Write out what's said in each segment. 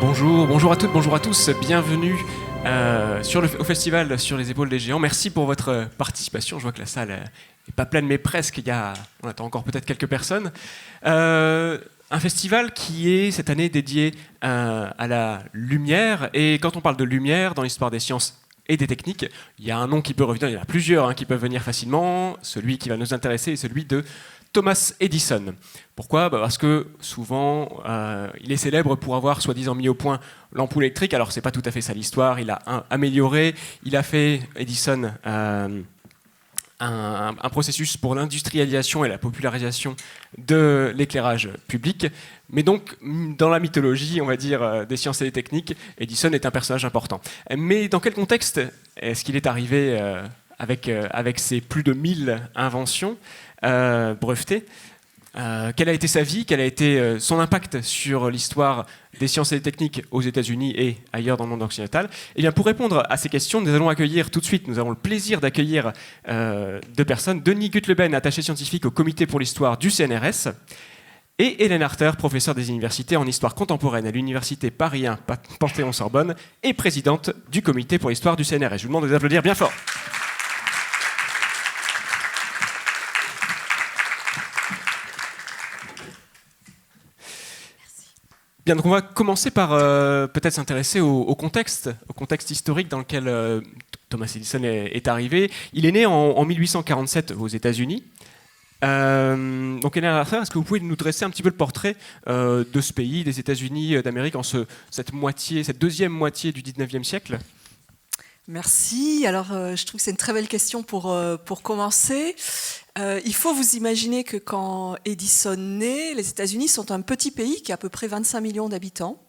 Bonjour à toutes, bonjour à tous, bienvenue au festival Sur les épaules des géants. Merci pour votre participation, je vois que la salle n'est pas pleine mais presque, on attend encore peut-être quelques personnes. Un festival qui est cette année dédié à la lumière, et quand on parle de lumière dans l'histoire des sciences et des techniques, il y a un nom qui peut revenir, il y en a plusieurs qui peuvent venir facilement, celui qui va nous intéresser est celui de Thomas Edison. Pourquoi ? Parce que souvent, il est célèbre pour avoir soi-disant mis au point l'ampoule électrique. Alors, c'est pas tout à fait ça l'histoire. Il a amélioré, il a fait, Edison, un processus pour l'industrialisation et la popularisation de l'éclairage public. Mais donc, dans la mythologie, on va dire, des sciences et des techniques, Edison est un personnage important. Mais dans quel contexte est-ce qu'il est arrivé avec ses plus de 1000 inventions brevetées? Quelle a été sa vie, quel a été son impact sur l'histoire des sciences et des techniques aux États-Unis et ailleurs dans le monde occidental? Et bien, pour répondre à ces questions, nous allons accueillir tout de suite, nous avons le plaisir d'accueillir deux personnes. Denis Gutleben, attaché scientifique au comité pour l'histoire du CNRS, et Hélène Arter, professeure des universités en histoire contemporaine à l'université Paris 1 Panthéon-Sorbonne et présidente du comité pour l'histoire du CNRS. Je vous demande de les applaudir bien fort. Bien, donc on va commencer par peut-être s'intéresser au contexte historique dans lequel Thomas Edison est arrivé. Il est né en 1847 aux États-Unis. Donc, Hélène Arter, est-ce que vous pouvez nous dresser un petit peu le portrait de ce pays, des États-Unis d'Amérique, en cette deuxième moitié du 19e siècle ? Merci. Alors, je trouve que c'est une très belle question pour commencer. Il faut vous imaginer que quand Edison naît, les États-Unis sont un petit pays qui a à peu près 25 millions d'habitants.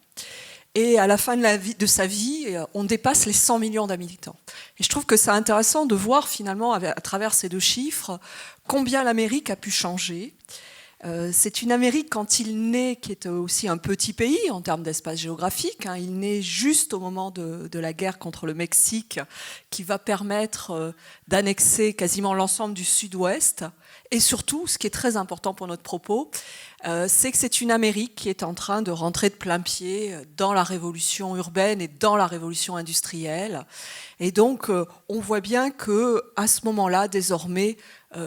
Et à la fin de sa vie, on dépasse les 100 millions d'habitants. Et je trouve que c'est intéressant de voir finalement, à travers ces deux chiffres, combien l'Amérique a pu changer. C'est une Amérique, quand il naît, qui est aussi un petit pays en termes d'espace géographique. Il naît juste au moment de la guerre contre le Mexique, qui va permettre d'annexer quasiment l'ensemble du sud-ouest. Et surtout, ce qui est très important pour notre propos, c'est que c'est une Amérique qui est en train de rentrer de plein pied dans la révolution urbaine et dans la révolution industrielle. Et donc, on voit bien qu'à ce moment-là, désormais,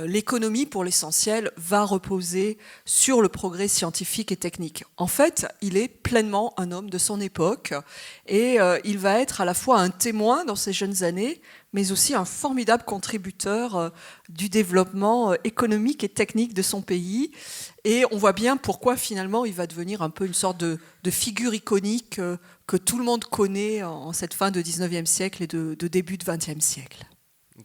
l'économie, pour l'essentiel, va reposer sur le progrès scientifique et technique. En fait, il est pleinement un homme de son époque et il va être à la fois un témoin dans ses jeunes années, mais aussi un formidable contributeur du développement économique et technique de son pays. Et on voit bien pourquoi, finalement, il va devenir un peu une sorte de figure iconique que tout le monde connaît en cette fin de 19e siècle et de début de 20e siècle.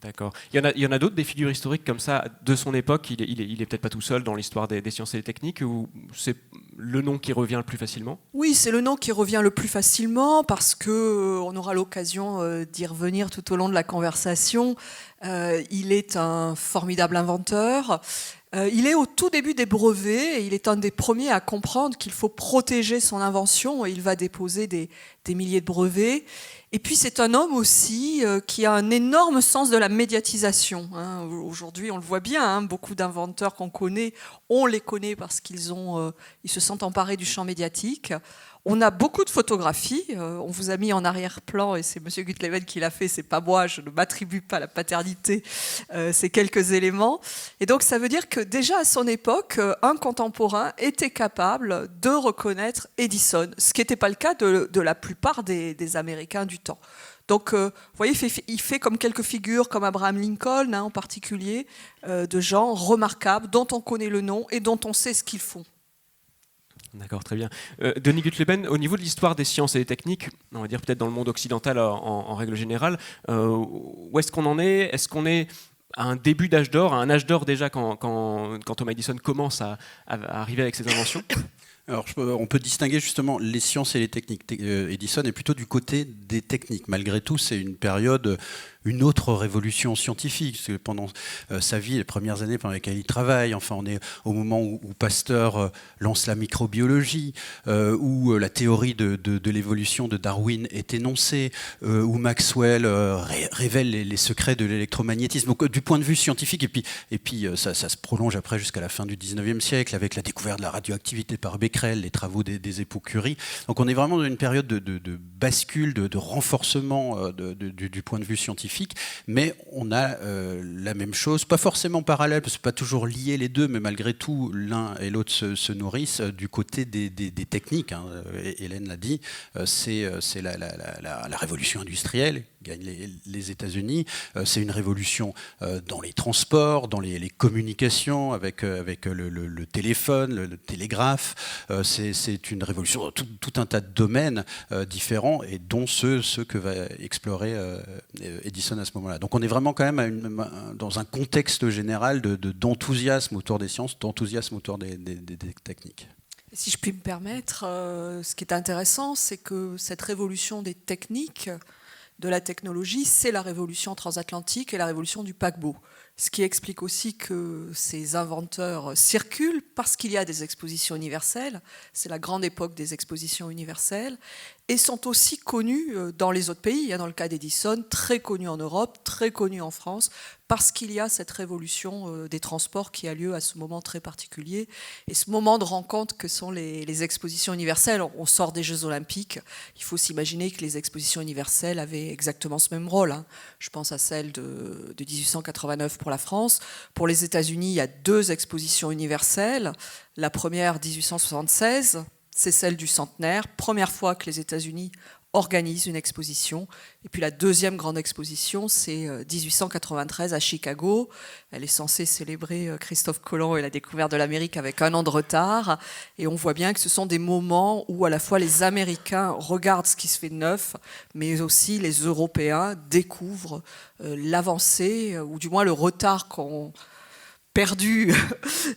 D'accord. Il y en a d'autres, des figures historiques comme ça de son époque. Il est peut-être pas tout seul dans l'histoire des sciences et des techniques, ou c'est le nom qui revient le plus facilement ? Oui, c'est le nom qui revient le plus facilement parce que on aura l'occasion d'y revenir tout au long de la conversation. Il est un formidable inventeur. Il est au tout début des brevets et il est un des premiers à comprendre qu'il faut protéger son invention. Et il va déposer des milliers de brevets. Et puis c'est un homme aussi qui a un énorme sens de la médiatisation. Aujourd'hui, on le voit bien, beaucoup d'inventeurs qu'on connaît, on les connaît parce qu'ils se sont emparés du champ médiatique. On a beaucoup de photographies, on vous a mis en arrière-plan, et c'est M. Gutleben qui l'a fait, c'est pas moi, je ne m'attribue pas la paternité, ces quelques éléments. Et donc ça veut dire que déjà à son époque, un contemporain était capable de reconnaître Edison, ce qui n'était pas le cas de la plupart des Américains du temps. Donc, vous voyez, il fait comme quelques figures, comme Abraham Lincoln en particulier, de gens remarquables, dont on connaît le nom et dont on sait ce qu'ils font. D'accord, très bien. Denis Gutleben, au niveau de l'histoire des sciences et des techniques, on va dire peut-être dans le monde occidental en règle générale, où est-ce qu'on en est ? Est-ce qu'on est à un début d'âge d'or, à un âge d'or déjà quand Thomas Edison commence à arriver avec ses inventions ? Alors, on peut distinguer justement les sciences et les techniques. Edison est plutôt du côté des techniques. Malgré tout, c'est une période une autre révolution scientifique. Parce que pendant sa vie, les premières années pendant lesquelles il travaille, enfin, on est au moment où Pasteur lance la microbiologie, où la théorie de l'évolution de Darwin est énoncée, où Maxwell révèle les secrets de l'électromagnétisme. Donc, du point de vue scientifique, et puis ça se prolonge après jusqu'à la fin du 19e siècle, avec la découverte de la radioactivité par Becquerel, les travaux des époux Curie. Donc on est vraiment dans une période de bascule, de renforcement du point de vue scientifique, mais on a la même chose, pas forcément parallèle, parce que c'est pas toujours lié les deux, mais malgré tout, l'un et l'autre se nourrissent du côté des techniques. Hein. Hélène l'a dit, c'est la révolution industrielle gagne les États-Unis. C'est une révolution dans les transports, dans les communications, avec le téléphone, le télégraphe. C'est une révolution dans tout un tas de domaines différents, et dont ceux que va explorer Edison à ce moment-là. Donc on est vraiment quand même dans un contexte général d'enthousiasme autour des sciences, d'enthousiasme autour des techniques. Si je puis me permettre, ce qui est intéressant, c'est que cette révolution des techniques, de la technologie, c'est la révolution transatlantique et la révolution du paquebot. Ce qui explique aussi que ces inventeurs circulent parce qu'il y a des expositions universelles. C'est la grande époque des expositions universelles. Et sont aussi connus dans les autres pays. Dans le cas d'Edison, très connus en Europe, très connus en France, parce qu'il y a cette révolution des transports qui a lieu à ce moment très particulier. Et ce moment de rencontre que sont les expositions universelles. On sort des Jeux Olympiques. Il faut s'imaginer que les expositions universelles avaient exactement ce même rôle. Je pense à celle de 1889 pour la France. Pour les États-Unis, il y a 2 expositions universelles. La première, 1876, c'est celle du centenaire. Première fois que les États-Unis organisent une exposition. Et puis la deuxième grande exposition, c'est 1893 à Chicago. Elle est censée célébrer Christophe Colomb et la découverte de l'Amérique avec 1 an de retard. Et on voit bien que ce sont des moments où à la fois les Américains regardent ce qui se fait de neuf, mais aussi les Européens découvrent l'avancée, ou du moins le retard qu'ont perdu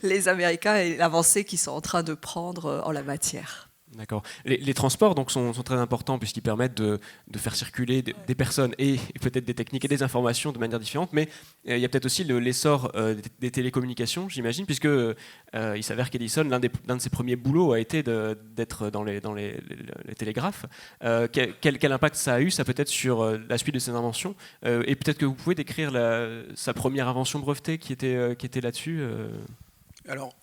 les Américains et l'avancée qu'ils sont en train de prendre en la matière. D'accord. Les transports donc, sont très importants puisqu'ils permettent de faire circuler des personnes et peut-être des techniques et des informations de manière différente, mais il y a peut-être aussi l'essor des télécommunications, j'imagine, puisque il s'avère qu'Edison, l'un de ses premiers boulots a été d'être dans les télégraphes. Quel impact ça a eu, ça peut-être sur la suite de ses inventions, et peut-être que vous pouvez décrire sa première invention brevetée qui était là-dessus. Alors,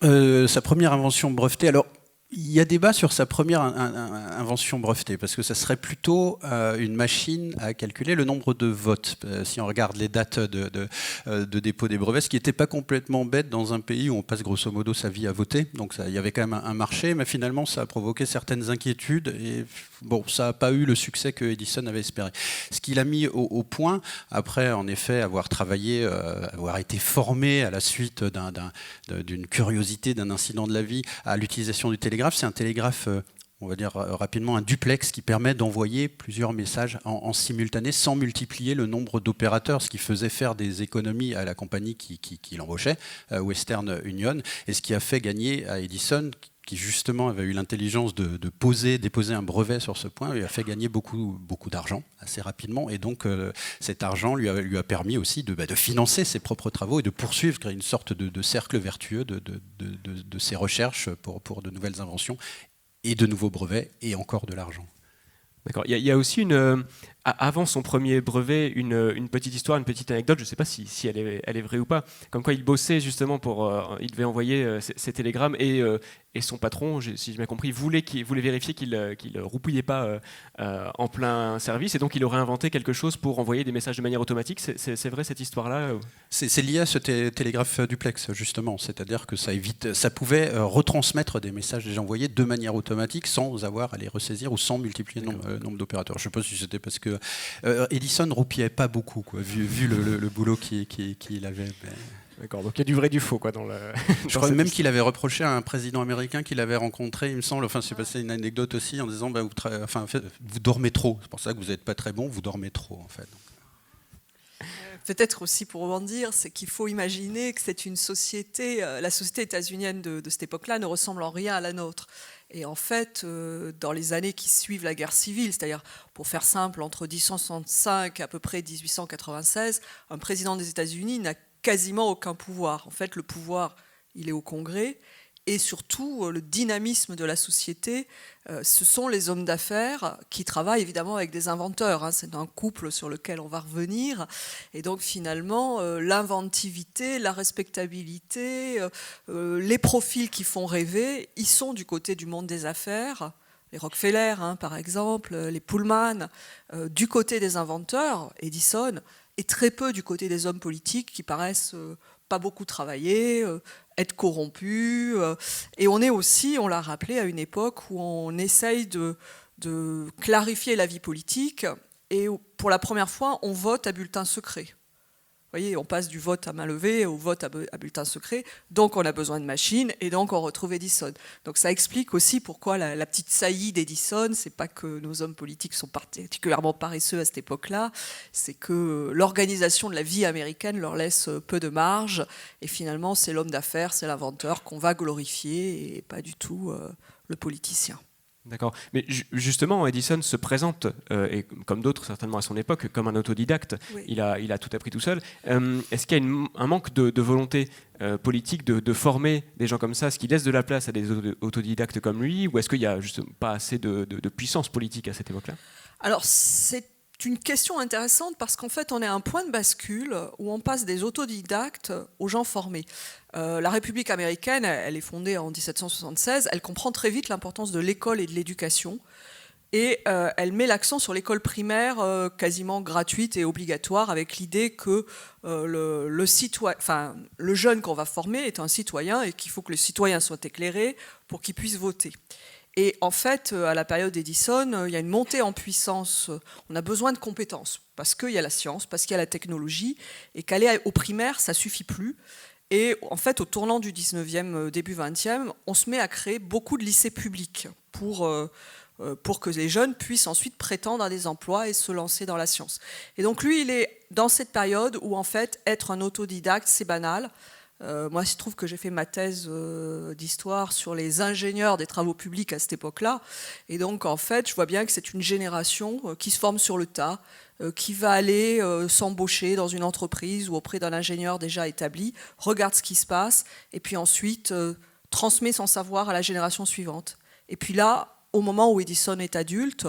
sa première invention brevetée, alors il y a débat sur sa première invention brevetée, parce que ça serait plutôt une machine à calculer le nombre de votes. Si on regarde les dates de dépôt des brevets, ce qui n'était pas complètement bête dans un pays où on passe grosso modo sa vie à voter. Donc il y avait quand même un marché, mais finalement ça a provoqué certaines inquiétudes, et bon, ça n'a pas eu le succès que Edison avait espéré. Ce qu'il a mis au point, après en effet avoir travaillé, avoir été formé à la suite d'une curiosité, d'un incident de la vie, à l'utilisation du télégraphe, c'est un télégraphe, on va dire rapidement, un duplex qui permet d'envoyer plusieurs messages en simultané sans multiplier le nombre d'opérateurs, ce qui faisait faire des économies à la compagnie qui l'embauchait, Western Union, et ce qui a fait gagner à Edison, qui justement avait eu l'intelligence de déposer un brevet sur ce point, lui a fait gagner beaucoup d'argent assez rapidement, et donc cet argent lui a permis aussi de financer ses propres travaux et de poursuivre, créer une sorte de cercle vertueux de ses recherches pour de nouvelles inventions et de nouveaux brevets et encore de l'argent. D'accord. Il y a aussi avant son premier brevet, une petite histoire, une petite anecdote, je ne sais pas si elle est vraie ou pas, comme quoi il bossait justement il devait envoyer ses télégrammes, et son patron, si j'ai bien compris, voulait vérifier qu'il ne roupillait pas en plein service, et donc il aurait inventé quelque chose pour envoyer des messages de manière automatique. C'est vrai cette histoire-là? C'est lié à ce télégraphe duplex, justement, c'est-à-dire que ça pouvait retransmettre des messages déjà envoyés de manière automatique sans avoir à les ressaisir ou sans multiplier le nombre d'opérateurs. Je ne sais pas si c'était parce que Edison ne roupillait pas beaucoup, quoi, vu le boulot qu'il avait. Mais... D'accord, donc il y a du vrai et du faux, quoi, Je crois même qu'il avait reproché à un président américain qu'il avait rencontré, il me semble, c'est passé une anecdote aussi, en disant vous dormez trop, c'est pour ça que vous n'êtes pas très bon, vous dormez trop, en fait. Peut-être aussi pour rebondir, c'est qu'il faut imaginer que c'est une société, la société états-unienne de cette époque-là ne ressemble en rien à la nôtre. Et en fait, dans les années qui suivent la guerre civile, c'est-à-dire, pour faire simple, entre 1865 et à peu près 1896, un président des États-Unis n'a quasiment aucun pouvoir. En fait, le pouvoir, il est au Congrès. Et surtout, le dynamisme de la société, ce sont les hommes d'affaires qui travaillent évidemment avec des inventeurs. Hein. C'est un couple sur lequel on va revenir. Et donc finalement, l'inventivité, la respectabilité, les profils qui font rêver, ils sont du côté du monde des affaires. Les Rockefeller, hein, par exemple, les Pullman, du côté des inventeurs, Edison, et très peu du côté des hommes politiques qui paraissent pas beaucoup travailler, être corrompus. Et on est aussi, on l'a rappelé, à une époque où on essaye de clarifier la vie politique et pour la première fois, on vote à bulletin secret. Vous voyez, on passe du vote à main levée au vote à bulletin secret, donc on a besoin de machines, et donc on retrouve Edison. Donc ça explique aussi pourquoi la petite saillie d'Edison, c'est pas que nos hommes politiques sont particulièrement paresseux à cette époque-là, c'est que l'organisation de la vie américaine leur laisse peu de marge, et finalement c'est l'homme d'affaires, c'est l'inventeur qu'on va glorifier, et pas du tout le politicien. D'accord. Mais justement, Edison se présente, et comme d'autres certainement à son époque, comme un autodidacte. Oui. Il a tout appris tout seul. Est-ce qu'il y a un manque de volonté politique de former des gens comme ça? Est-ce qu'il laisse de la place à des autodidactes comme lui? Ou est-ce qu'il n'y a juste pas assez de puissance politique à cette époque-là? Alors, c'est une question intéressante parce qu'en fait, on est à un point de bascule où on passe des autodidactes aux gens formés. La République américaine, elle est fondée en 1776, elle comprend très vite l'importance de l'école et de l'éducation et elle met l'accent sur l'école primaire quasiment gratuite et obligatoire avec l'idée que le jeune qu'on va former est un citoyen et qu'il faut que le citoyen soit éclairé pour qu'il puisse voter. Et en fait, à la période d'Edison, il y a une montée en puissance. On a besoin de compétences parce qu'il y a la science, parce qu'il y a la technologie, et qu'aller au primaire, ça ne suffit plus. Et en fait, au tournant du 19e, début 20e, on se met à créer beaucoup de lycées publics pour que les jeunes puissent ensuite prétendre à des emplois et se lancer dans la science. Et donc lui, il est dans cette période où en fait, être un autodidacte, c'est banal. Moi, il se trouve que j'ai fait ma thèse d'histoire sur les ingénieurs des travaux publics à cette époque-là. Et donc, en fait, je vois bien que c'est une génération qui se forme sur le tas, qui va aller s'embaucher dans une entreprise ou auprès d'un ingénieur déjà établi, regarde ce qui se passe, et puis ensuite transmet son savoir à la génération suivante. Et puis là, au moment où Edison est adulte,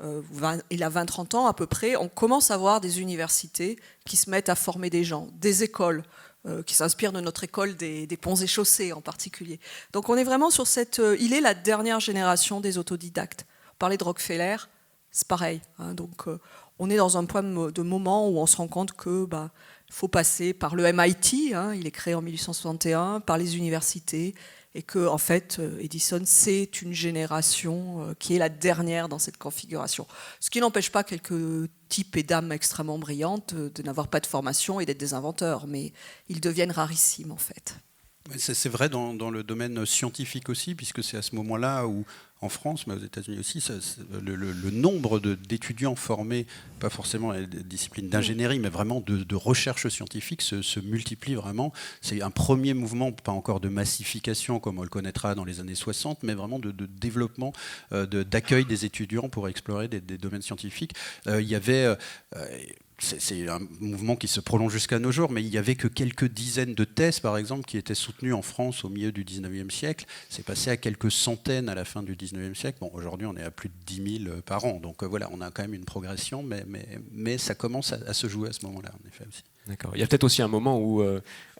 il a 20-30 ans à peu près, on commence à voir des universités qui se mettent à former des gens, des écoles, qui s'inspire de notre école des ponts et chaussées en particulier. Donc on est vraiment sur cette... il est la dernière génération des autodidactes. On parlait de Rockefeller, c'est pareil. Hein, donc on est dans un point de moment où on se rend compte que faut passer par le MIT, hein, il est créé en 1861, par les universités, et que en fait Edison c'est une génération qui est la dernière dans cette configuration. Ce qui n'empêche pas quelques types et dames extrêmement brillantes de n'avoir pas de formation et d'être des inventeurs, mais ils deviennent rarissimes en fait. C'est vrai dans le domaine scientifique aussi, puisque c'est à ce moment-là où, en France, mais aux États-Unis aussi, le nombre d'étudiants formés, pas forcément à la discipline d'ingénierie, mais vraiment de recherche scientifique, se multiplie vraiment. C'est un premier mouvement, pas encore de massification comme on le connaîtra dans les années 60, mais vraiment de développement, d'accueil des étudiants pour explorer des domaines scientifiques. Il y avait... c'est un mouvement qui se prolonge jusqu'à nos jours, mais il n'y avait que quelques dizaines de thèses, par exemple, qui étaient soutenues en France au milieu du 19e siècle. C'est passé à quelques centaines à la fin du 19e siècle. Bon, aujourd'hui, on est à plus de 10 000 par an. Donc voilà, on a quand même une progression, mais ça commence à se jouer à ce moment-là, en effet aussi. D'accord. Il y a peut-être aussi un moment où,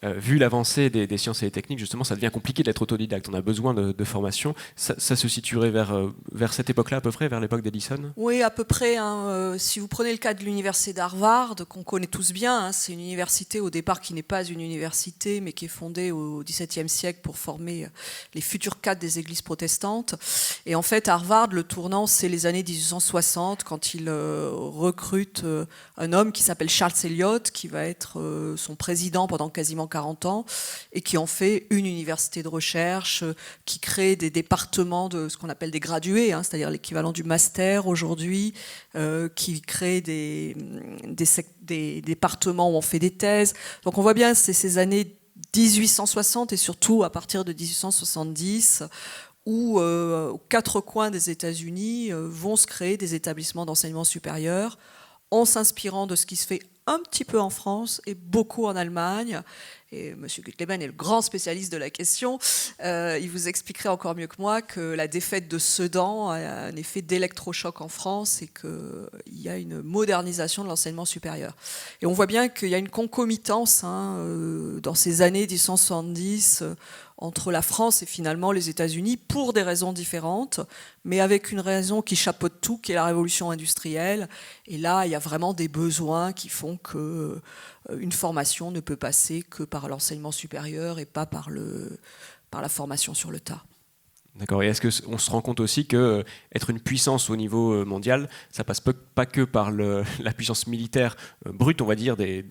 vu l'avancée des sciences et des techniques, justement, ça devient compliqué d'être autodidacte. On a besoin de formation. Ça se situerait vers cette époque-là, à peu près, vers l'époque d'Edison ? Oui, à peu près. Hein. Si vous prenez le cas de l'université d'Harvard, qu'on connaît tous bien, hein, c'est une université au départ qui n'est pas une université, mais qui est fondée au XVIIe siècle pour former les futurs cadres des églises protestantes. Et en fait, Harvard, le tournant, c'est les années 1860, quand il recrute un homme qui s'appelle Charles Eliot, qui va être son président pendant quasiment 40 ans et qui en fait une université de recherche, qui crée des départements de ce qu'on appelle des gradués, hein, c'est-à-dire l'équivalent du master aujourd'hui, qui crée des départements où on fait des thèses. Donc on voit bien c'est ces années 1860 et surtout à partir de 1870 où aux quatre coins des États-Unis vont se créer des établissements d'enseignement supérieur en s'inspirant de ce qui se fait un petit peu en France et beaucoup en Allemagne. Et M. Gutleben est le grand spécialiste de la question. Il vous expliquerait encore mieux que moi que la défaite de Sedan a un effet d'électrochoc en France et qu'il y a une modernisation de l'enseignement supérieur. Et on voit bien qu'il y a une concomitance dans ces années 1970 entre la France et finalement les États-Unis pour des raisons différentes, mais avec une raison qui chapeaute tout, qui est la révolution industrielle. Et là, il y a vraiment des besoins qui font que une formation ne peut passer que par l'enseignement supérieur et pas par la formation sur le tas. D'accord. Et est-ce qu'on se rend compte aussi que être une puissance au niveau mondial, ça passe pas que par la puissance militaire brute, on va dire, des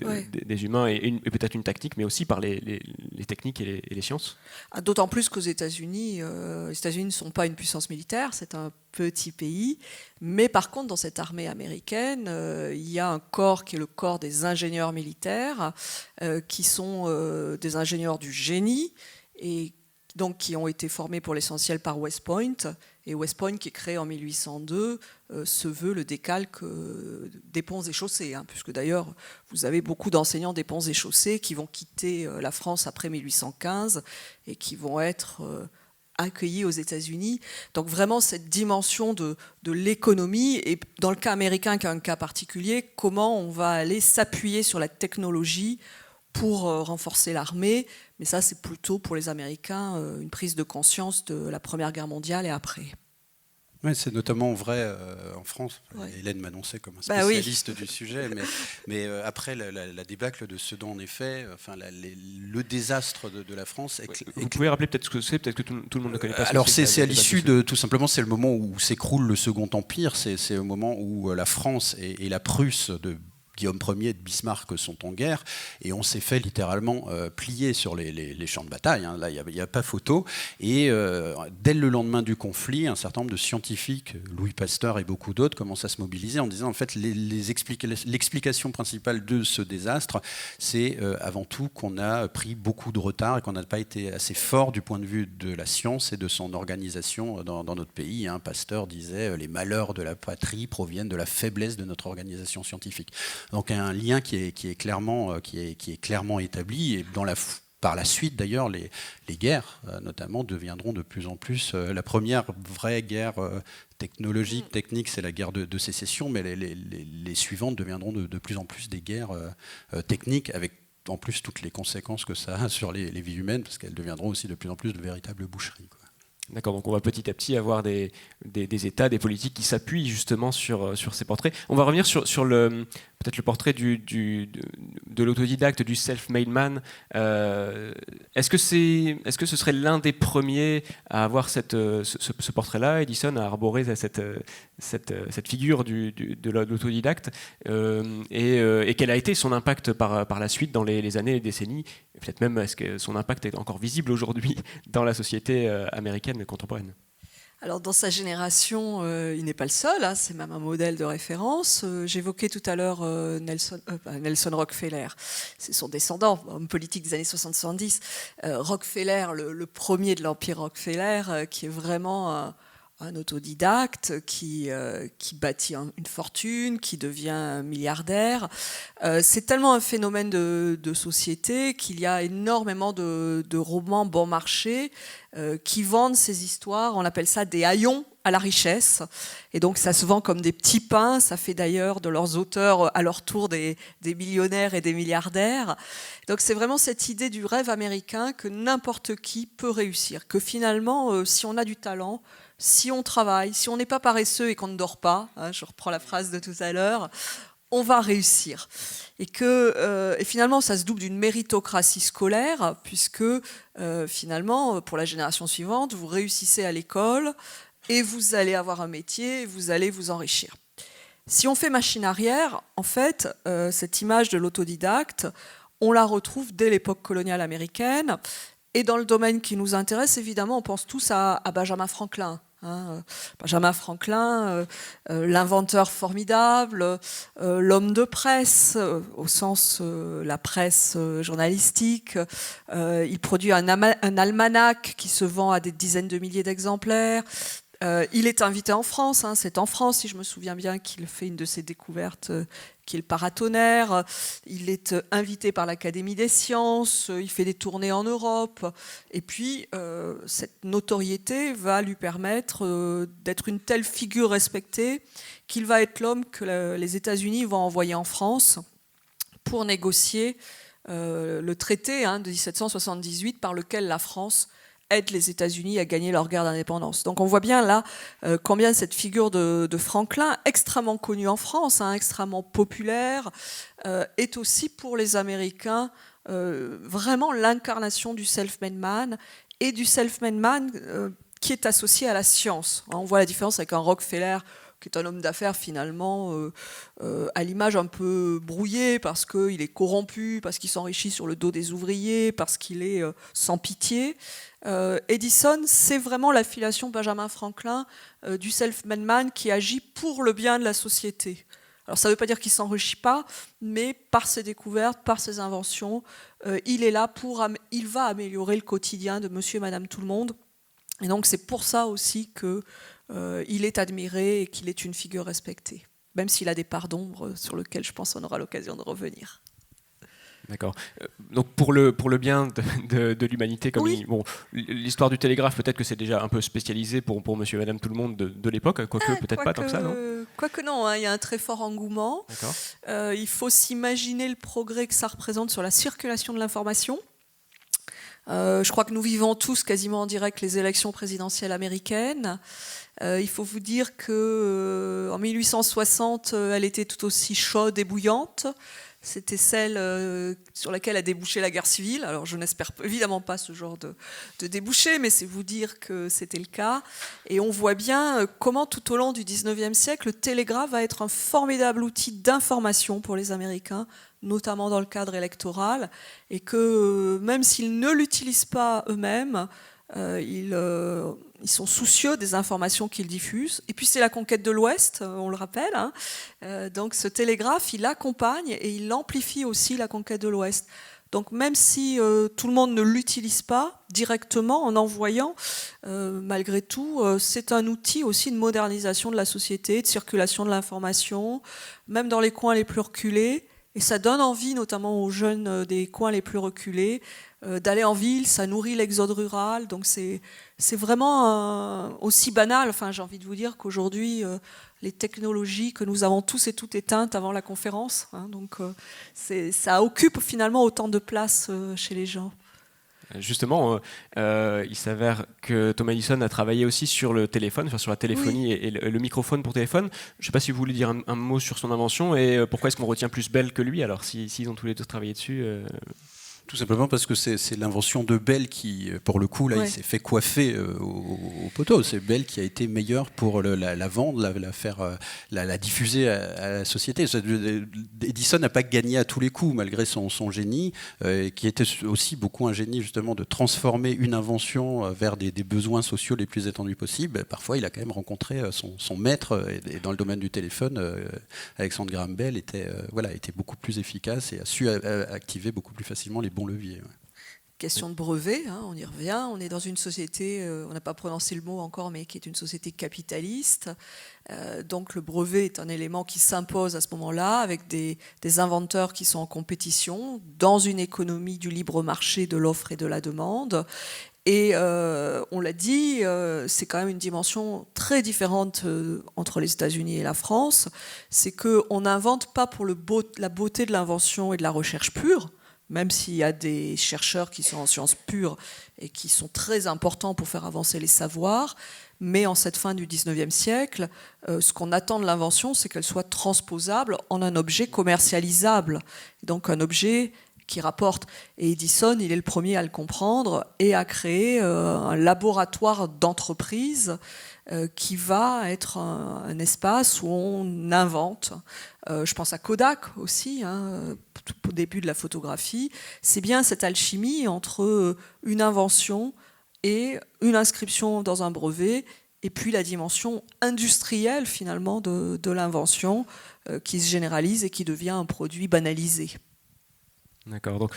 humains et peut-être une tactique, mais aussi par les techniques et les sciences? D'autant plus qu'aux États-Unis, les États-Unis ne sont pas une puissance militaire, c'est un petit pays, mais par contre, dans cette armée américaine, il y a un corps qui est le corps des ingénieurs militaires, qui sont des ingénieurs du génie, et donc qui ont été formés pour l'essentiel par West Point. Et West Point, qui est créé en 1802, se veut le décalque des ponts et chaussées, puisque d'ailleurs, vous avez beaucoup d'enseignants des ponts et chaussées qui vont quitter la France après 1815 et qui vont être accueillis aux États-Unis. Donc vraiment, cette dimension de l'économie, et dans le cas américain, qui est un cas particulier, comment on va aller s'appuyer sur la technologie pour renforcer l'armée. Mais ça, c'est plutôt pour les Américains une prise de conscience de la Première Guerre mondiale et après. Oui, c'est notamment vrai en France. Ouais. Hélène m'annonçait comme un spécialiste du sujet, mais après la débâcle de Sedan, en effet, le désastre de la France. Vous pouvez rappeler peut-être ce que c'est, peut-être que tout le monde ne connaît pas. Alors c'est à l'issue de, tout simplement, c'est le moment où s'écroule le Second Empire, c'est au moment où la France et la Prusse de Guillaume Ier et de Bismarck sont en guerre, et on s'est fait littéralement plier sur les champs de bataille, là il n'y a pas photo, et dès le lendemain du conflit, un certain nombre de scientifiques, Louis Pasteur et beaucoup d'autres, commencent à se mobiliser en disant en fait l'explication principale de ce désastre, c'est avant tout qu'on a pris beaucoup de retard et qu'on n'a pas été assez fort du point de vue de la science et de son organisation dans notre pays. Pasteur disait les malheurs de la patrie proviennent de la faiblesse de notre organisation scientifique. Donc un lien qui est clairement établi, et par la suite d'ailleurs les guerres notamment deviendront de plus en plus la première vraie guerre technologique, technique, c'est la guerre de sécession, mais les suivantes deviendront de plus en plus des guerres techniques, avec en plus toutes les conséquences que ça a sur les vies humaines, parce qu'elles deviendront aussi de plus en plus de véritables boucheries, quoi. D'accord, donc on va petit à petit avoir des États, des politiques qui s'appuient justement sur ces portraits. On va revenir sur peut-être le portrait de l'autodidacte, du self-made man. Est-ce que ce serait l'un des premiers à avoir ce portrait-là? Edison a arboré cette figure de l'autodidacte, et quel a été son impact par la suite dans les années et les décennies? Peut-être même, est-ce que son impact est encore visible aujourd'hui dans la société américaine contemporaine? Alors dans sa génération, il n'est pas le seul, c'est même un modèle de référence. J'évoquais tout à l'heure Nelson Rockefeller, c'est son descendant, homme politique des années 70. Rockefeller, le premier de l'empire Rockefeller, qui est vraiment un autodidacte qui bâtit une fortune, qui devient milliardaire. C'est tellement un phénomène de société qu'il y a énormément de romans bon marché qui vendent ces histoires. On appelle ça des haillons à la richesse. Et donc ça se vend comme des petits pains. Ça fait d'ailleurs de leurs auteurs à leur tour des millionnaires et des milliardaires. Donc c'est vraiment cette idée du rêve américain que n'importe qui peut réussir. Que finalement, si on a du talent, si on travaille, si on n'est pas paresseux et qu'on ne dort pas, je reprends la phrase de tout à l'heure, on va réussir. Et finalement, ça se double d'une méritocratie scolaire, puisque finalement, pour la génération suivante, vous réussissez à l'école et vous allez avoir un métier et vous allez vous enrichir. Si on fait machine arrière, en fait, cette image de l'autodidacte, on la retrouve dès l'époque coloniale américaine. Et dans le domaine qui nous intéresse, évidemment, on pense tous à Benjamin Franklin, Benjamin Franklin, l'inventeur formidable, l'homme de presse, au sens la presse journalistique. Il produit un almanach qui se vend à des dizaines de milliers d'exemplaires. Il est invité en France, c'est en France, si je me souviens bien, qu'il fait une de ses découvertes, qui est le paratonnerre. Il est invité par l'Académie des sciences, il fait des tournées en Europe. Et puis, cette notoriété va lui permettre d'être une telle figure respectée qu'il va être l'homme que les États-Unis vont envoyer en France pour négocier le traité de 1778 par lequel la France aide les États-Unis à gagner leur guerre d'indépendance. Donc on voit bien là combien cette figure de Franklin, extrêmement connue en France, extrêmement populaire, est aussi pour les Américains vraiment l'incarnation du self-made man, et du self-made man qui est associé à la science. On voit la différence avec un Rockefeller, qui est un homme d'affaires finalement à l'image un peu brouillée, parce qu'il est corrompu, parce qu'il s'enrichit sur le dos des ouvriers, parce qu'il est sans pitié. Edison, c'est vraiment l'affiliation Benjamin Franklin du self-made man qui agit pour le bien de la société. Alors ça ne veut pas dire qu'il ne s'enrichit pas, mais par ses découvertes, par ses inventions, il est là il va améliorer le quotidien de monsieur et madame tout le monde. Et donc c'est pour ça aussi qu'il est admiré et qu'il est une figure respectée, même s'il a des parts d'ombre sur lesquelles je pense qu'on aura l'occasion de revenir. D'accord. Donc pour le bien de l'humanité, comme oui. L'histoire du télégraphe, peut-être que c'est déjà un peu spécialisé pour monsieur et madame tout le monde de l'époque, quoique peut-être pas tant que ça, non ? Quoique non, il y a un très fort engouement. D'accord. Il faut s'imaginer le progrès que ça représente sur la circulation de l'information. Je crois que nous vivons tous quasiment en direct les élections présidentielles américaines. Il faut vous dire qu'en 1860, elle était tout aussi chaude et bouillante. C'était celle sur laquelle a débouché la guerre civile. Alors je n'espère évidemment pas ce genre de débouché, mais c'est vous dire que c'était le cas. Et on voit bien comment tout au long du 19e siècle, le télégraphe va être un formidable outil d'information pour les Américains, notamment dans le cadre électoral, et que même s'ils ne l'utilisent pas eux-mêmes, ils sont soucieux des informations qu'ils diffusent. Et puis c'est la conquête de l'Ouest, on le rappelle. Donc ce télégraphe, il accompagne et il amplifie aussi la conquête de l'Ouest. Donc même si tout le monde ne l'utilise pas directement en envoyant, malgré tout, c'est un outil aussi de modernisation de la société, de circulation de l'information, même dans les coins les plus reculés. Et ça donne envie, notamment aux jeunes des coins les plus reculés, d'aller en ville. Ça nourrit l'exode rural. Donc c'est vraiment aussi banal. Enfin, j'ai envie de vous dire qu'aujourd'hui, les technologies que nous avons tous et toutes éteintes avant la conférence, donc ça occupe finalement autant de place chez les gens. Justement, il s'avère que Thomas Edison a travaillé aussi sur le téléphone, sur la téléphonie et le microphone pour téléphone. Je ne sais pas si vous voulez dire un mot sur son invention et pourquoi est-ce qu'on retient plus Bell que lui, alors s'ils ont tous les deux travaillé dessus. Tout simplement parce que c'est l'invention de Bell qui, pour le coup, là, il s'est fait coiffer au poteau. C'est Bell qui a été meilleur pour la vendre, la diffuser à la société. Edison n'a pas gagné à tous les coups, malgré son génie, qui était aussi beaucoup un génie, justement, de transformer une invention vers des besoins sociaux les plus étendus possibles. Parfois, il a quand même rencontré son maître, et dans le domaine du téléphone, Alexander Graham Bell était beaucoup plus efficace et a su activer beaucoup plus facilement les bons leviers. Question de brevet, on y revient. On est dans une société, on n'a pas prononcé le mot encore, mais qui est une société capitaliste. Donc le brevet est un élément qui s'impose à ce moment-là, avec des inventeurs qui sont en compétition dans une économie du libre marché de l'offre et de la demande. Et on l'a dit, c'est quand même une dimension très différente entre les États-Unis et la France. C'est qu'on n'invente pas pour la beauté de l'invention et de la recherche pure, même s'il y a des chercheurs qui sont en sciences pures et qui sont très importants pour faire avancer les savoirs. Mais en cette fin du 19e siècle, ce qu'on attend de l'invention, c'est qu'elle soit transposable en un objet commercialisable. Donc un objet qui rapporte. Et Edison, il est le premier à le comprendre et à créer un laboratoire d'entreprise qui va être un espace où on invente. Je pense à Kodak aussi, au début de la photographie. C'est bien cette alchimie entre une invention et une inscription dans un brevet et puis la dimension industrielle finalement de l'invention qui se généralise et qui devient un produit banalisé. D'accord. Donc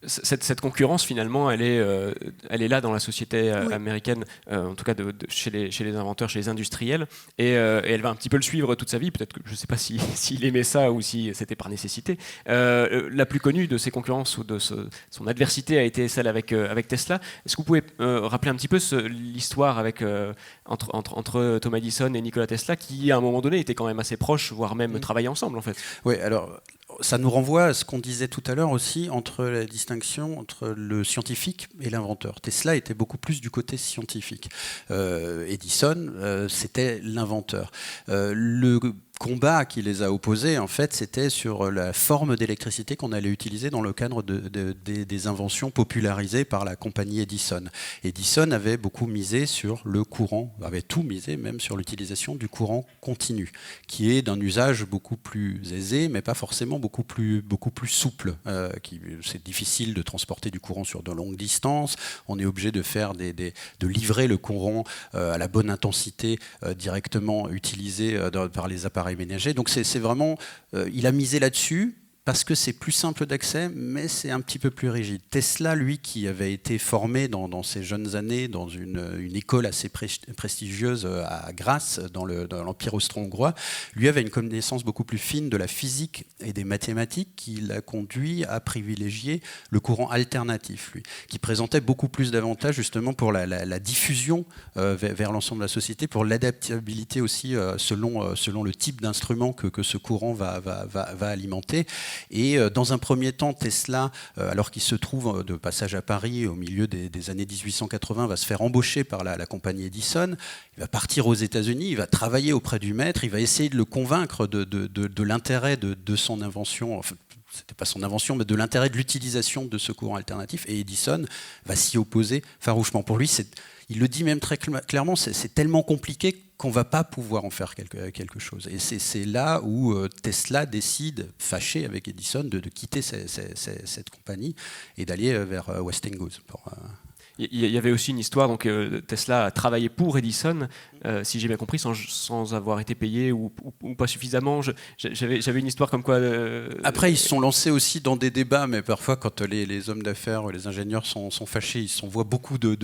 cette concurrence finalement, elle est là dans la société américaine, en tout cas chez les inventeurs, chez les industriels, et elle va un petit peu le suivre toute sa vie. Peut-être que je ne sais pas s'il aimait ça ou si c'était par nécessité. La plus connue de ses concurrences ou de son adversité a été celle avec Tesla. Est-ce que vous pouvez rappeler un petit peu l'histoire entre Thomas Edison et Nikola Tesla, qui à un moment donné étaient quand même assez proches, voire même travaillaient ensemble en fait? Oui, alors ça nous renvoie à ce qu'on disait tout à l'heure aussi entre la distinction entre le scientifique et l'inventeur. Tesla était beaucoup plus du côté scientifique. Edison, c'était l'inventeur. Le combat qui les a opposés, en fait, c'était sur la forme d'électricité qu'on allait utiliser dans le cadre des inventions popularisées par la compagnie Edison. Edison avait beaucoup misé sur le courant, avait tout misé même sur l'utilisation du courant continu, qui est d'un usage beaucoup plus aisé, mais pas forcément beaucoup plus souple. C'est difficile de transporter du courant sur de longues distances. On est obligé de livrer le courant à la bonne intensité directement utilisé par les appareils ménagers. Donc c'est vraiment, il a misé là-dessus parce que c'est plus simple d'accès, mais c'est un petit peu plus rigide. Tesla, lui, qui avait été formé dans ses jeunes années dans une école assez prestigieuse à Graz, dans l'Empire austro-hongrois, lui avait une connaissance beaucoup plus fine de la physique et des mathématiques qui l'a conduit à privilégier le courant alternatif, lui, qui présentait beaucoup plus d'avantages justement pour la diffusion vers l'ensemble de la société, pour l'adaptabilité aussi selon le type d'instrument que ce courant va alimenter. Et dans un premier temps, Tesla, alors qu'il se trouve de passage à Paris au milieu des années 1880, va se faire embaucher par la compagnie Edison. Il va partir aux États-Unis, il va travailler auprès du maître, il va essayer de le convaincre de l'intérêt de son invention. Enfin, c'était pas son invention, mais de l'intérêt de l'utilisation de ce courant alternatif. Et Edison va s'y opposer farouchement. Pour lui, il le dit même très clairement, c'est tellement compliqué qu'on ne va pas pouvoir en faire quelque chose. Et c'est là où Tesla décide, fâché avec Edison, de quitter cette compagnie et d'aller vers Westinghouse. Il y avait aussi une histoire, donc Tesla a travaillé pour Edison, si j'ai bien compris, sans avoir été payé ou pas suffisamment. J'avais une histoire comme quoi... Après, ils se sont lancés aussi dans des débats, mais parfois, quand les hommes d'affaires ou les ingénieurs sont fâchés, ils s'envoient beaucoup de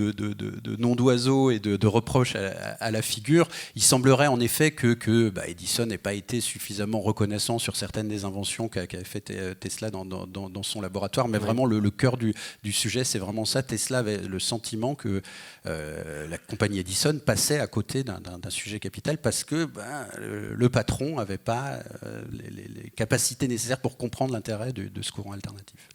noms d'oiseaux et de reproches à la figure. Il semblerait en effet que Edison n'ait pas été suffisamment reconnaissant sur certaines des inventions qu'a fait Tesla dans son laboratoire, mais vraiment le cœur du sujet, c'est vraiment ça. Tesla avait le sentiment que la compagnie Edison passait à côté d'un sujet capital parce que le patron n'avait pas les capacités nécessaires pour comprendre l'intérêt de ce courant alternatif.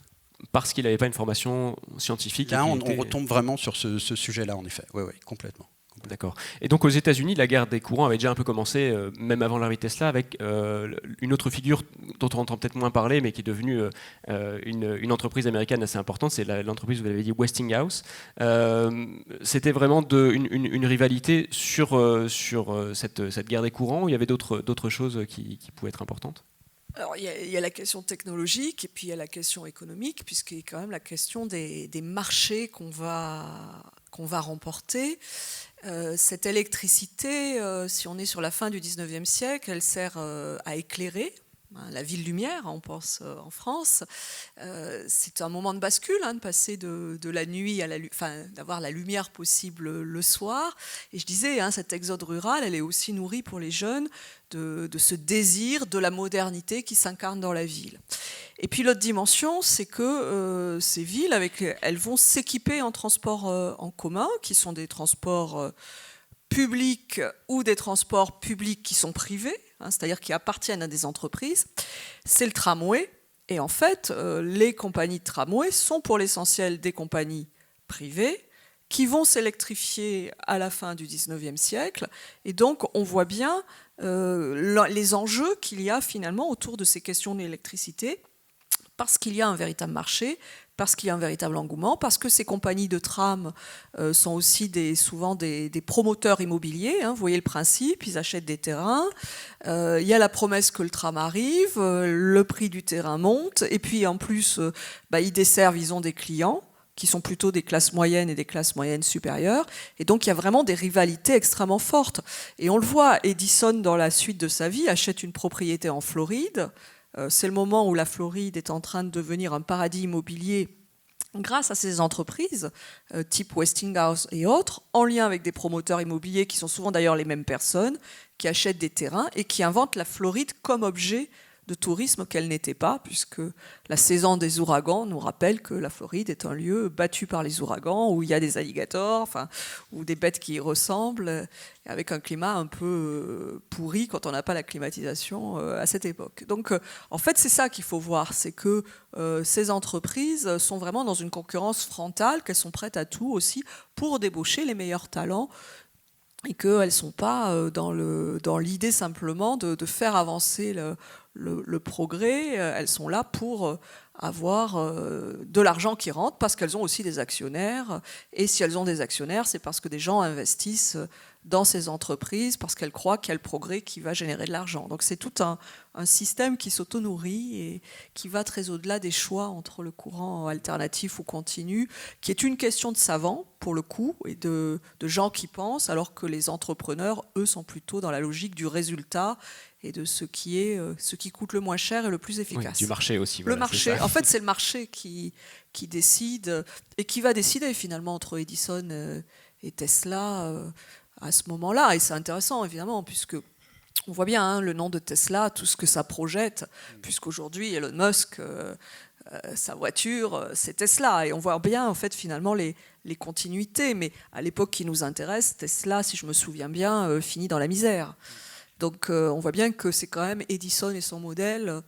Parce qu'il n'avait pas une formation scientifique. Là, on retombe vraiment sur ce sujet-là, en effet. Oui, complètement. D'accord. Et donc aux États-Unis, la guerre des courants avait déjà un peu commencé, même avant l'arrivée de Tesla, avec une autre figure dont on entend peut-être moins parler, mais qui est devenue une entreprise américaine assez importante. C'est l'entreprise, vous l'avez dit, Westinghouse. C'était vraiment une rivalité sur cette guerre des courants, où il y avait d'autres choses qui pouvaient être importantes. Alors, il y a la question technologique et puis il y a la question économique, puisqu'il y a quand même la question des marchés qu'on va remporter. Cette électricité, si on est sur la fin du 19e siècle, elle sert à éclairer la ville lumière, on pense en France. C'est un moment de bascule, de passer de la nuit à d'avoir la lumière possible le soir. Et je disais, cet exode rural, elle est aussi nourrie pour les jeunes de ce désir de la modernité qui s'incarne dans la ville. Et puis l'autre dimension, c'est que ces villes, elles vont s'équiper en transports en commun, qui sont des transports publics ou des transports publics qui sont privés, c'est-à-dire qui appartiennent à des entreprises. C'est le tramway. Et en fait, les compagnies de tramway sont pour l'essentiel des compagnies privées qui vont s'électrifier à la fin du 19e siècle. Et donc, on voit bien les enjeux qu'il y a finalement autour de ces questions d'électricité, parce qu'il y a un véritable marché, parce qu'il y a un véritable engouement, parce que ces compagnies de tram sont aussi souvent des promoteurs immobiliers. Vous voyez le principe, ils achètent des terrains, il y a la promesse que le tram arrive, le prix du terrain monte, et puis en plus, ils desservent, ils ont des clients. qui sont plutôt des classes moyennes et des classes moyennes supérieures. Et donc il y a vraiment des rivalités extrêmement fortes. Et on le voit, Edison, dans la suite de sa vie, achète une propriété en Floride. C'est le moment où la Floride est en train de devenir un paradis immobilier grâce à ces entreprises, type Westinghouse et autres, en lien avec des promoteurs immobiliers qui sont souvent d'ailleurs les mêmes personnes, qui achètent des terrains et qui inventent la Floride comme objet de tourisme qu'elle n'était pas, puisque la saison des ouragans nous rappelle que la Floride est un lieu battu par les ouragans, où il y a des alligators, enfin, ou des bêtes qui y ressemblent, avec un climat un peu pourri quand on n'a pas la climatisation à cette époque. Donc, en fait, c'est ça qu'il faut voir, c'est que ces entreprises sont vraiment dans une concurrence frontale, qu'elles sont prêtes à tout aussi pour débaucher les meilleurs talents, et qu'elles ne sont pas dans l'idée simplement de faire avancer le progrès. Elles sont là pour avoir de l'argent qui rentre, parce qu'elles ont aussi des actionnaires. Et si elles ont des actionnaires, c'est parce que des gens investissent dans ces entreprises, parce qu'elles croient qu'il y a le progrès qui va générer de l'argent. Donc c'est tout un système qui s'auto-nourrit et qui va très au-delà des choix entre le courant alternatif ou continu, qui est une question de savants, pour le coup, et de gens qui pensent, alors que les entrepreneurs, eux, sont plutôt dans la logique du résultat et de ce qui coûte le moins cher et le plus efficace. Oui, du marché aussi. Le marché, en fait, c'est le marché qui décide, et qui va décider finalement entre Edison et Tesla à ce moment-là. Et c'est intéressant, évidemment, puisque on voit bien le nom de Tesla, tout ce que ça projette, puisqu'aujourd'hui, Elon Musk, sa voiture, c'est Tesla. Et on voit bien, en fait, finalement, les continuités. Mais à l'époque qui nous intéresse, Tesla, si je me souviens bien, finit dans la misère. Donc on voit bien que c'est quand même Edison et son modèle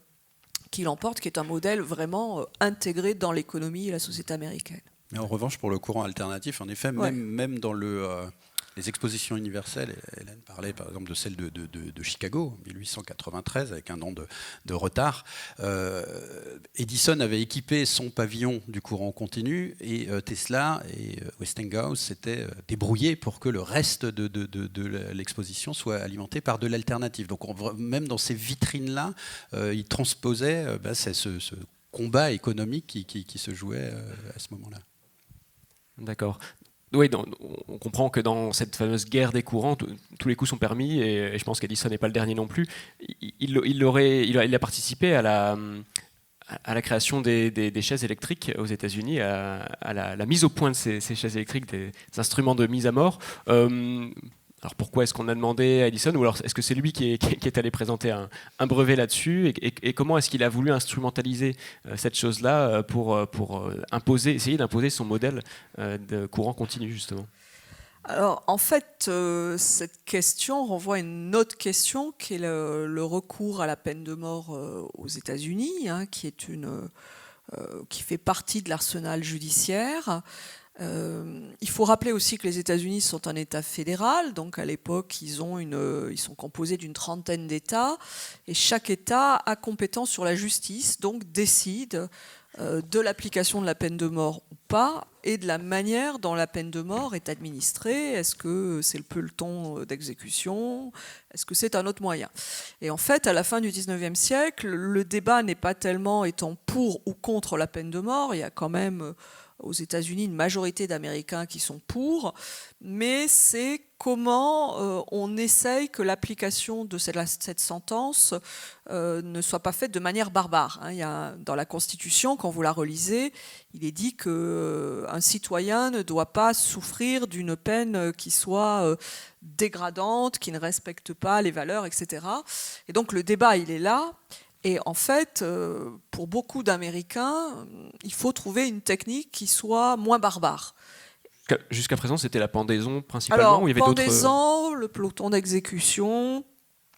qui l'emportent, qui est un modèle vraiment intégré dans l'économie et la société américaine. Mais en revanche, pour le courant alternatif, en effet, même dans les expositions universelles, Hélène parlait par exemple de celle de Chicago, 1893, avec un an de retard. Edison avait équipé son pavillon du courant continu, et Tesla et Westinghouse s'étaient débrouillés pour que le reste de l'exposition soit alimenté par de l'alternative. Donc même dans ces vitrines-là, ils transposaient ce combat économique qui se jouait à ce moment-là. D'accord. Oui, on comprend que dans cette fameuse guerre des courants, tous les coups sont permis, et je pense qu'Edison n'est pas le dernier non plus. Il a participé à la création des chaises électriques aux États-Unis, à la mise au point de ces chaises électriques, des instruments de mise à mort. Alors pourquoi est-ce qu'on a demandé à Edison, ou alors est-ce que c'est lui qui est allé présenter un brevet là-dessus, et comment est-ce qu'il a voulu instrumentaliser cette chose-là pour essayer d'imposer son modèle de courant continu, justement? Alors en fait, cette question renvoie à une autre question qui est le recours à la peine de mort aux États-Unis, qui fait partie de l'arsenal judiciaire. Il faut rappeler aussi que les États-Unis sont un État fédéral, donc à l'époque ils sont composés d'une trentaine d'États, et chaque État a compétence sur la justice, donc décide de l'application de la peine de mort ou pas, et de la manière dont la peine de mort est administrée. Est-ce que c'est le peloton d'exécution? Est-ce que c'est un autre moyen? Et en fait, à la fin du 19e siècle, le débat n'est pas tellement étant pour ou contre la peine de mort. Il y a quand même aux États-Unis une majorité d'Américains qui sont pour, mais c'est comment on essaye que l'application de cette sentence ne soit pas faite de manière barbare. Il y a, dans la Constitution, quand vous la relisez, il est dit qu'un citoyen ne doit pas souffrir d'une peine qui soit dégradante, qui ne respecte pas les valeurs, etc. Et donc le débat, il est là. Et en fait, pour beaucoup d'Américains, il faut trouver une technique qui soit moins barbare. Jusqu'à présent, c'était la pendaison principalement? Alors, ou il y avait pendaison, le peloton d'exécution,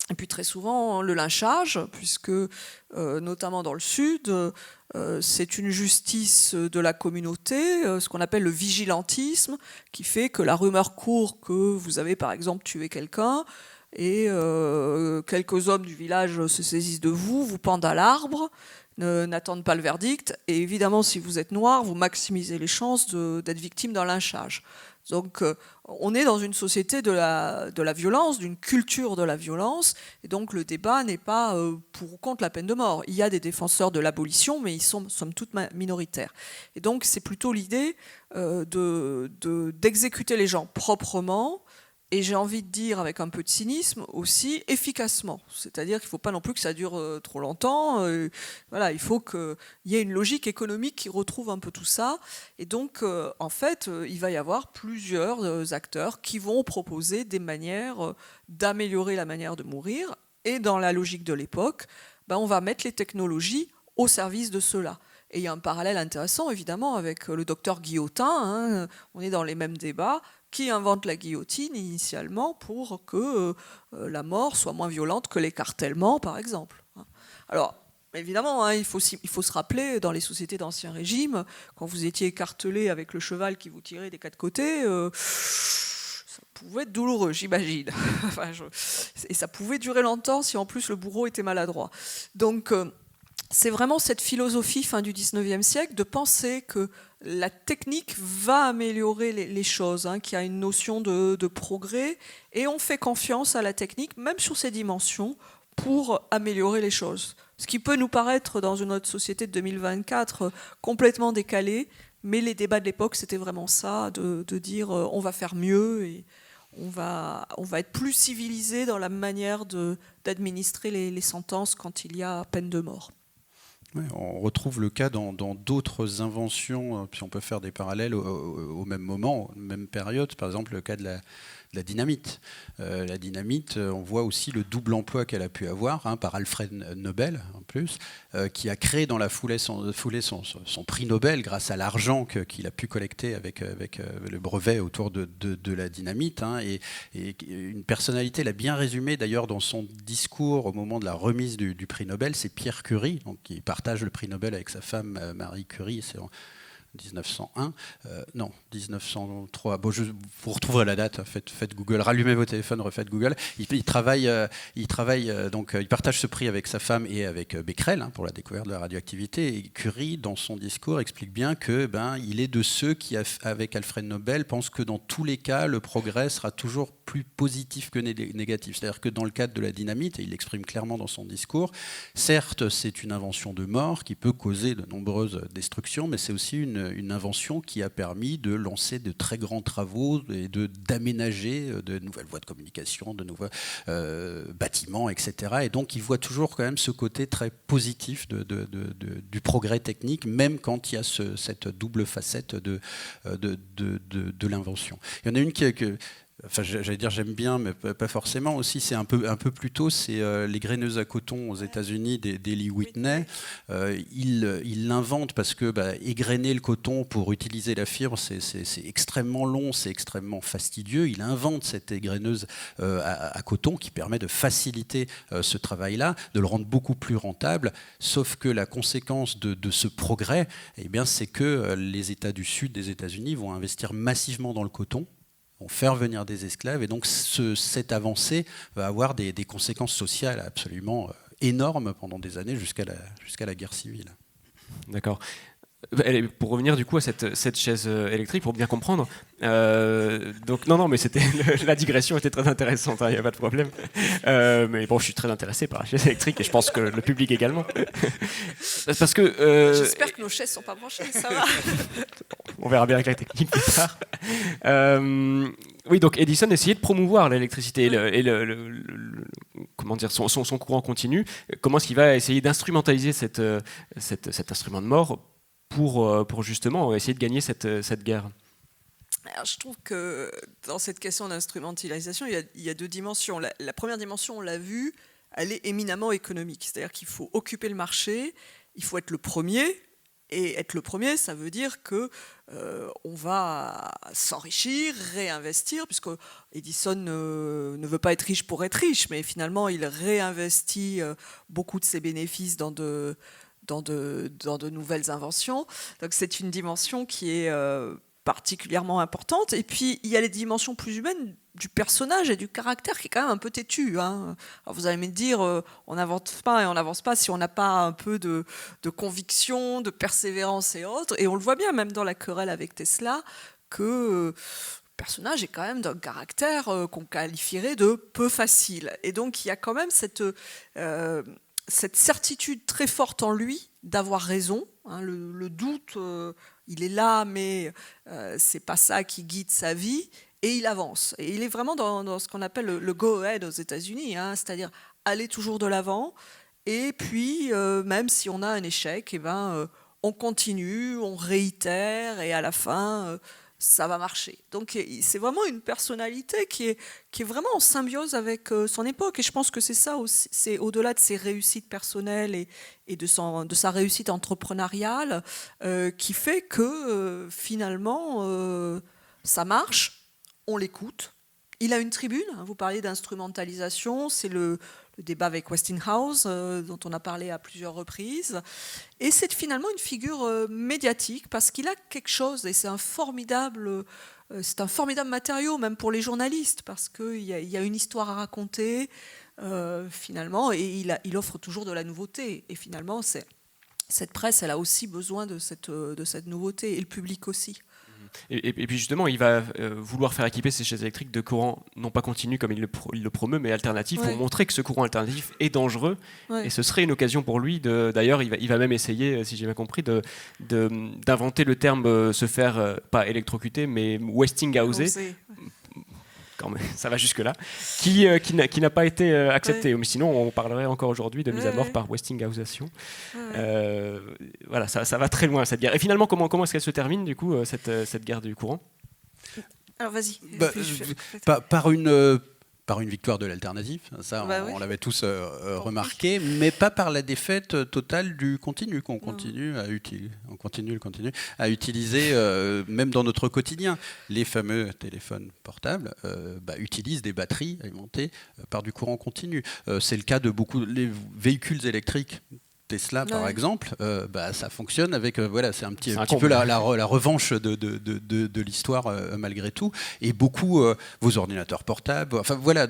et puis très souvent le lynchage, puisque notamment dans le Sud, c'est une justice de la communauté, ce qu'on appelle le vigilantisme, qui fait que la rumeur court que vous avez par exemple tué quelqu'un, et quelques hommes du village se saisissent de vous, vous pendent à l'arbre. n'attendent pas le verdict. Et évidemment, si vous êtes noir, vous maximisez les chances d'être victime d'un lynchage. Donc, on est dans une société de la violence, d'une culture de la violence, et donc le débat n'est pas pour ou contre la peine de mort. Il y a des défenseurs de l'abolition, mais ils sont somme toute minoritaires. Et donc, c'est plutôt l'idée d'exécuter les gens proprement, et j'ai envie de dire, avec un peu de cynisme aussi, efficacement. C'est-à-dire qu'il ne faut pas non plus que ça dure trop longtemps. Voilà, il faut qu'il y ait une logique économique qui retrouve un peu tout ça. Et donc, en fait, il va y avoir plusieurs acteurs qui vont proposer des manières d'améliorer la manière de mourir. Et dans la logique de l'époque, on va mettre les technologies au service de cela. Et il y a un parallèle intéressant, évidemment, avec le docteur Guillotin. On est dans les mêmes débats. Qui invente la guillotine initialement pour que la mort soit moins violente que l'écartèlement, par exemple. Alors, évidemment, il faut se rappeler, dans les sociétés d'Ancien Régime, quand vous étiez écartelé avec le cheval qui vous tirait des quatre côtés, ça pouvait être douloureux, j'imagine. Et ça pouvait durer longtemps si en plus le bourreau était maladroit. Donc, c'est vraiment cette philosophie fin du 19e siècle de penser que la technique va améliorer les choses, qu'il y a une notion de progrès, et on fait confiance à la technique, même sur ces dimensions, pour améliorer les choses. Ce qui peut nous paraître, dans notre société de 2024, complètement décalé, mais les débats de l'époque, c'était vraiment ça, de dire on va faire mieux, et on va être plus civilisé dans la manière d'administrer les sentences quand il y a peine de mort. Ouais, on retrouve le cas dans d'autres inventions, puis on peut faire des parallèles au même moment, même période, par exemple le cas de la dynamite. La dynamite, on voit aussi le double emploi qu'elle a pu avoir par Alfred Nobel, en plus, qui a créé dans la foulée son prix Nobel grâce à l'argent qu'il a pu collecter avec le brevet autour de la dynamite. Et une personnalité l'a bien résumé d'ailleurs dans son discours au moment de la remise du prix Nobel, c'est Pierre Curie, donc, qui partage le prix Nobel avec sa femme Marie Curie, c'est en 1901, non, 1903. Bon, vous retrouverez la date. Faites Google, rallumez vos téléphones, refaites Google. Il partage ce prix avec sa femme et avec Becquerel pour la découverte de la radioactivité. Et Curie, dans son discours, explique bien que il est de ceux qui, avec Alfred Nobel, pensent que dans tous les cas, le progrès sera toujours plus positif que négatif. C'est-à-dire que dans le cadre de la dynamite, et il l'exprime clairement dans son discours, certes, c'est une invention de mort qui peut causer de nombreuses destructions, mais c'est aussi une invention qui a permis de lancer de très grands travaux et d'aménager de nouvelles voies de communication, de nouveaux bâtiments, etc. Et donc, il voit toujours quand même ce côté très positif du progrès technique, même quand il y a cette double facette de l'invention. Il y en a une enfin, j'allais dire j'aime bien, mais pas forcément aussi. C'est un peu plus tôt, c'est les graineuses à coton aux États-Unis d'Eli Whitney. Il l'invente parce que égrainer le coton pour utiliser la fibre, c'est extrêmement long, c'est extrêmement fastidieux. Il invente cette égraineuse à coton qui permet de faciliter ce travail-là, de le rendre beaucoup plus rentable. Sauf que la conséquence de ce progrès, c'est que les États du sud des États-Unis vont investir massivement dans le coton, vont faire venir des esclaves, et donc cette avancée va avoir des conséquences sociales absolument énormes pendant des années jusqu'à la guerre civile. D'accord. Pour revenir du coup à cette chaise électrique, pour bien comprendre, donc non, mais la digression était très intéressante, il n'y a pas de problème. Mais bon, je suis très intéressé par la chaise électrique et je pense que le public également. Parce que j'espère que nos chaises sont pas branchées, ça va. On verra bien avec la technique plus tard. Oui, donc Edison essayait de promouvoir l'électricité et comment dire, son courant continu. Comment est-ce qu'il va essayer d'instrumentaliser cet instrument de mort pour justement essayer de gagner cette guerre? Alors, je trouve que dans cette question d'instrumentalisation, il y a deux dimensions. La première dimension, on l'a vu, elle est éminemment économique. C'est-à-dire qu'il faut occuper le marché, il faut être le premier. Et être le premier, ça veut dire que on va s'enrichir, réinvestir, puisque Edison ne veut pas être riche pour être riche, mais finalement, il réinvestit beaucoup de ses bénéfices dans de nouvelles inventions. Donc c'est une dimension qui est particulièrement importante. Et puis, il y a les dimensions plus humaines du personnage et du caractère qui est quand même un peu têtu. Hein. Alors vous allez me dire, on n'invente pas et on n'avance pas si on n'a pas un peu de conviction, de persévérance et autres. Et on le voit bien, même dans la querelle avec Tesla, que le personnage est quand même d'un caractère qu'on qualifierait de peu facile. Et donc, il y a quand même cette certitude très forte en lui d'avoir raison. Hein, le doute, il est là, mais c'est pas ça qui guide sa vie. Et il avance. Et il est vraiment dans ce qu'on appelle le go-ahead aux États-Unis, hein, c'est-à-dire aller toujours de l'avant. Et puis, même si on a un échec, eh ben, on continue, on réitère, et à la fin, ça va marcher. Donc, c'est vraiment une personnalité qui est vraiment en symbiose avec son époque. Et je pense que c'est ça aussi, c'est au-delà de ses réussites personnelles et de sa réussite entrepreneuriale, qui fait que finalement, ça marche. On l'écoute. Il a une tribune, hein, vous parliez d'instrumentalisation, c'est le débat avec Westinghouse, dont on a parlé à plusieurs reprises. Et c'est finalement une figure médiatique, parce qu'il a quelque chose, et c'est un formidable matériau, même pour les journalistes, parce qu'il y a une histoire à raconter, finalement, et il offre toujours de la nouveauté. Et finalement, cette presse, elle a aussi besoin de cette nouveauté, et le public aussi. Et puis justement, il va vouloir faire équiper ces chaises électriques de courant non pas continu comme il le promeut, mais alternatif, pour montrer que ce courant alternatif est dangereux. Et ce serait une occasion pour lui, d'ailleurs, il va même essayer, si j'ai bien compris, d'inventer le terme se faire, pas électrocuter, mais Westinghouser. Quand même, ça va jusque-là, qui n'a pas été accepté. Mais sinon, on parlerait encore aujourd'hui de mise à mort par Westinghousation. Voilà, ça va très loin, cette guerre. Et finalement, comment est-ce qu'elle se termine, du coup, cette guerre du courant ? Alors, vas-y. Par une victoire de l'alternative, ça on l'avait tous remarqué, mais pas par la défaite totale du continu, qu'on continue à utiliser, même dans notre quotidien. Les fameux téléphones portables utilisent des batteries alimentées par du courant continu. C'est le cas de beaucoup les véhicules électriques. Tesla, par exemple, ça fonctionne avec, c'est un petit peu la revanche de l'histoire malgré tout. Et beaucoup, vos ordinateurs portables,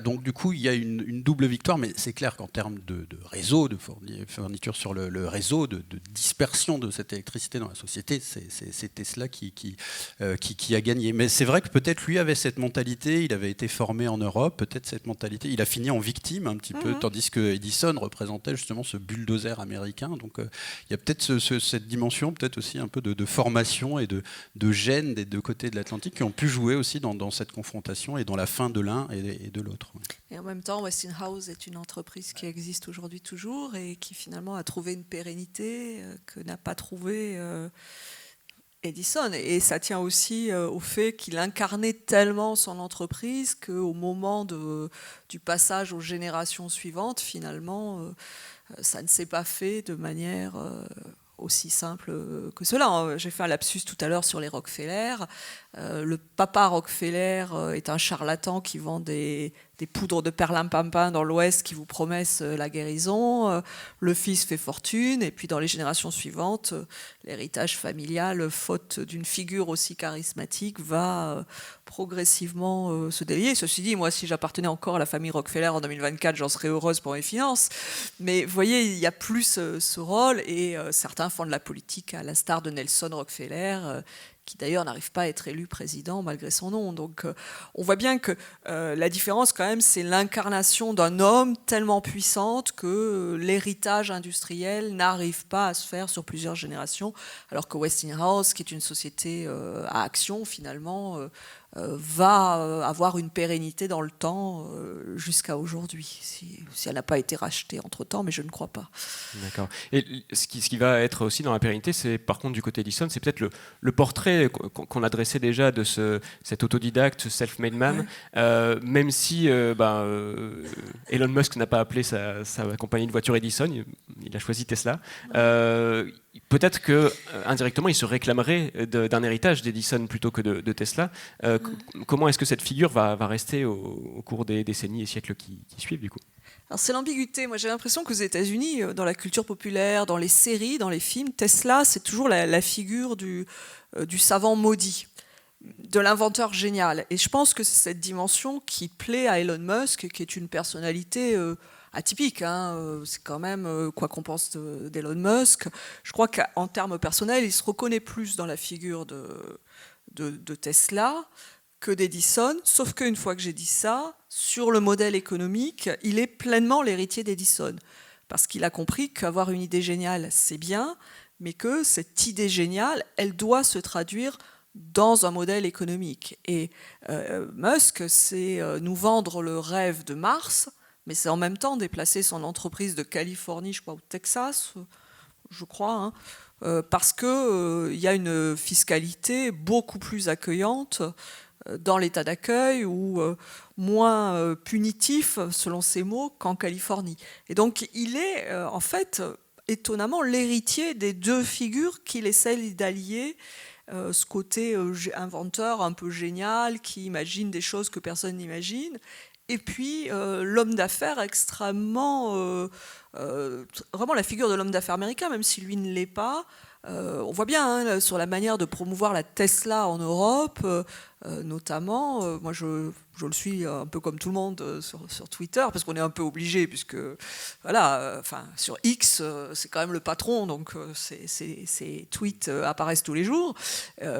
donc du coup, il y a une double victoire, mais c'est clair qu'en termes de réseau, de fourniture sur le réseau, de dispersion de cette électricité dans la société, c'est Tesla qui a gagné. Mais c'est vrai que peut-être lui avait cette mentalité, il avait été formé en Europe, peut-être cette mentalité, il a fini en victime un petit peu, tandis que Edison représentait justement ce bulldozer américain. Donc il y a peut-être cette dimension, peut-être aussi un peu de formation et de gènes des deux côtés de l'Atlantique qui ont pu jouer aussi dans cette confrontation et dans la fin de l'un et de l'autre. Et en même temps, Westinghouse est une entreprise qui existe aujourd'hui toujours et qui finalement a trouvé une pérennité que n'a pas trouvé Edison. Et ça tient aussi au fait qu'il incarnait tellement son entreprise qu'au moment du passage aux générations suivantes, finalement, ça ne s'est pas fait de manière aussi simple que cela. J'ai fait un lapsus tout à l'heure sur les Rockefeller. Le papa Rockefeller est un charlatan qui vend des poudres de perlimpinpin dans l'Ouest qui vous promettent la guérison. Le fils fait fortune, et puis dans les générations suivantes, l'héritage familial, faute d'une figure aussi charismatique, va progressivement se délier. Ceci dit, moi, si j'appartenais encore à la famille Rockefeller en 2024, j'en serais heureuse pour mes finances. Mais vous voyez, il y a plus ce rôle, et certains font de la politique à l'instar de Nelson Rockefeller, qui d'ailleurs n'arrive pas à être élu président malgré son nom. Donc on voit bien que la différence quand même, c'est l'incarnation d'un homme tellement puissante que l'héritage industriel n'arrive pas à se faire sur plusieurs générations, alors que Westinghouse, qui est une société à action finalement, va avoir une pérennité dans le temps jusqu'à aujourd'hui, si elle n'a pas été rachetée entre-temps, mais je ne crois pas. D'accord. Et ce qui va être aussi dans la pérennité, c'est par contre du côté d'Edison, c'est peut-être le portrait qu'on a dressé déjà de cet autodidacte, ce self-made man, même si Elon Musk n'a pas appelé sa compagnie de voiture Edison, il a choisi Tesla. Peut-être que indirectement, il se réclamerait d'un héritage d'Edison plutôt que de Tesla. Comment est-ce que cette figure va rester au cours des décennies et siècles qui suivent, du coup ? Alors c'est l'ambiguïté. Moi, j'ai l'impression qu'aux États-Unis, dans la culture populaire, dans les séries, dans les films, Tesla, c'est toujours la figure du savant maudit. de l'inventeur génial. Et je pense que c'est cette dimension qui plaît à Elon Musk, qui est une personnalité atypique. C'est quand même, quoi qu'on pense d'Elon Musk, je crois qu'en termes personnels, il se reconnaît plus dans la figure de Tesla que d'Edison, sauf qu'une fois que j'ai dit ça, sur le modèle économique, il est pleinement l'héritier d'Edison. Parce qu'il a compris qu'avoir une idée géniale, c'est bien, mais que cette idée géniale, elle doit se traduire dans un modèle économique. Et Musk, c'est nous vendre le rêve de Mars, mais c'est en même temps déplacer son entreprise de Californie, je crois, au Texas, je crois, parce qu'il y a une fiscalité beaucoup plus accueillante dans l'état d'accueil ou moins punitif, selon ses mots, qu'en Californie. Et donc, il est en fait étonnamment l'héritier des deux figures qu'il essaie d'allier, ce côté inventeur un peu génial, qui imagine des choses que personne n'imagine, et puis l'homme d'affaires extrêmement... vraiment la figure de l'homme d'affaires américain, même si lui ne l'est pas. On voit bien sur la manière de promouvoir la Tesla en Europe, notamment. Moi, je le suis un peu comme tout le monde sur Twitter, parce qu'on est un peu obligé, puisque voilà, sur X, c'est quand même le patron, donc ses tweets apparaissent tous les jours.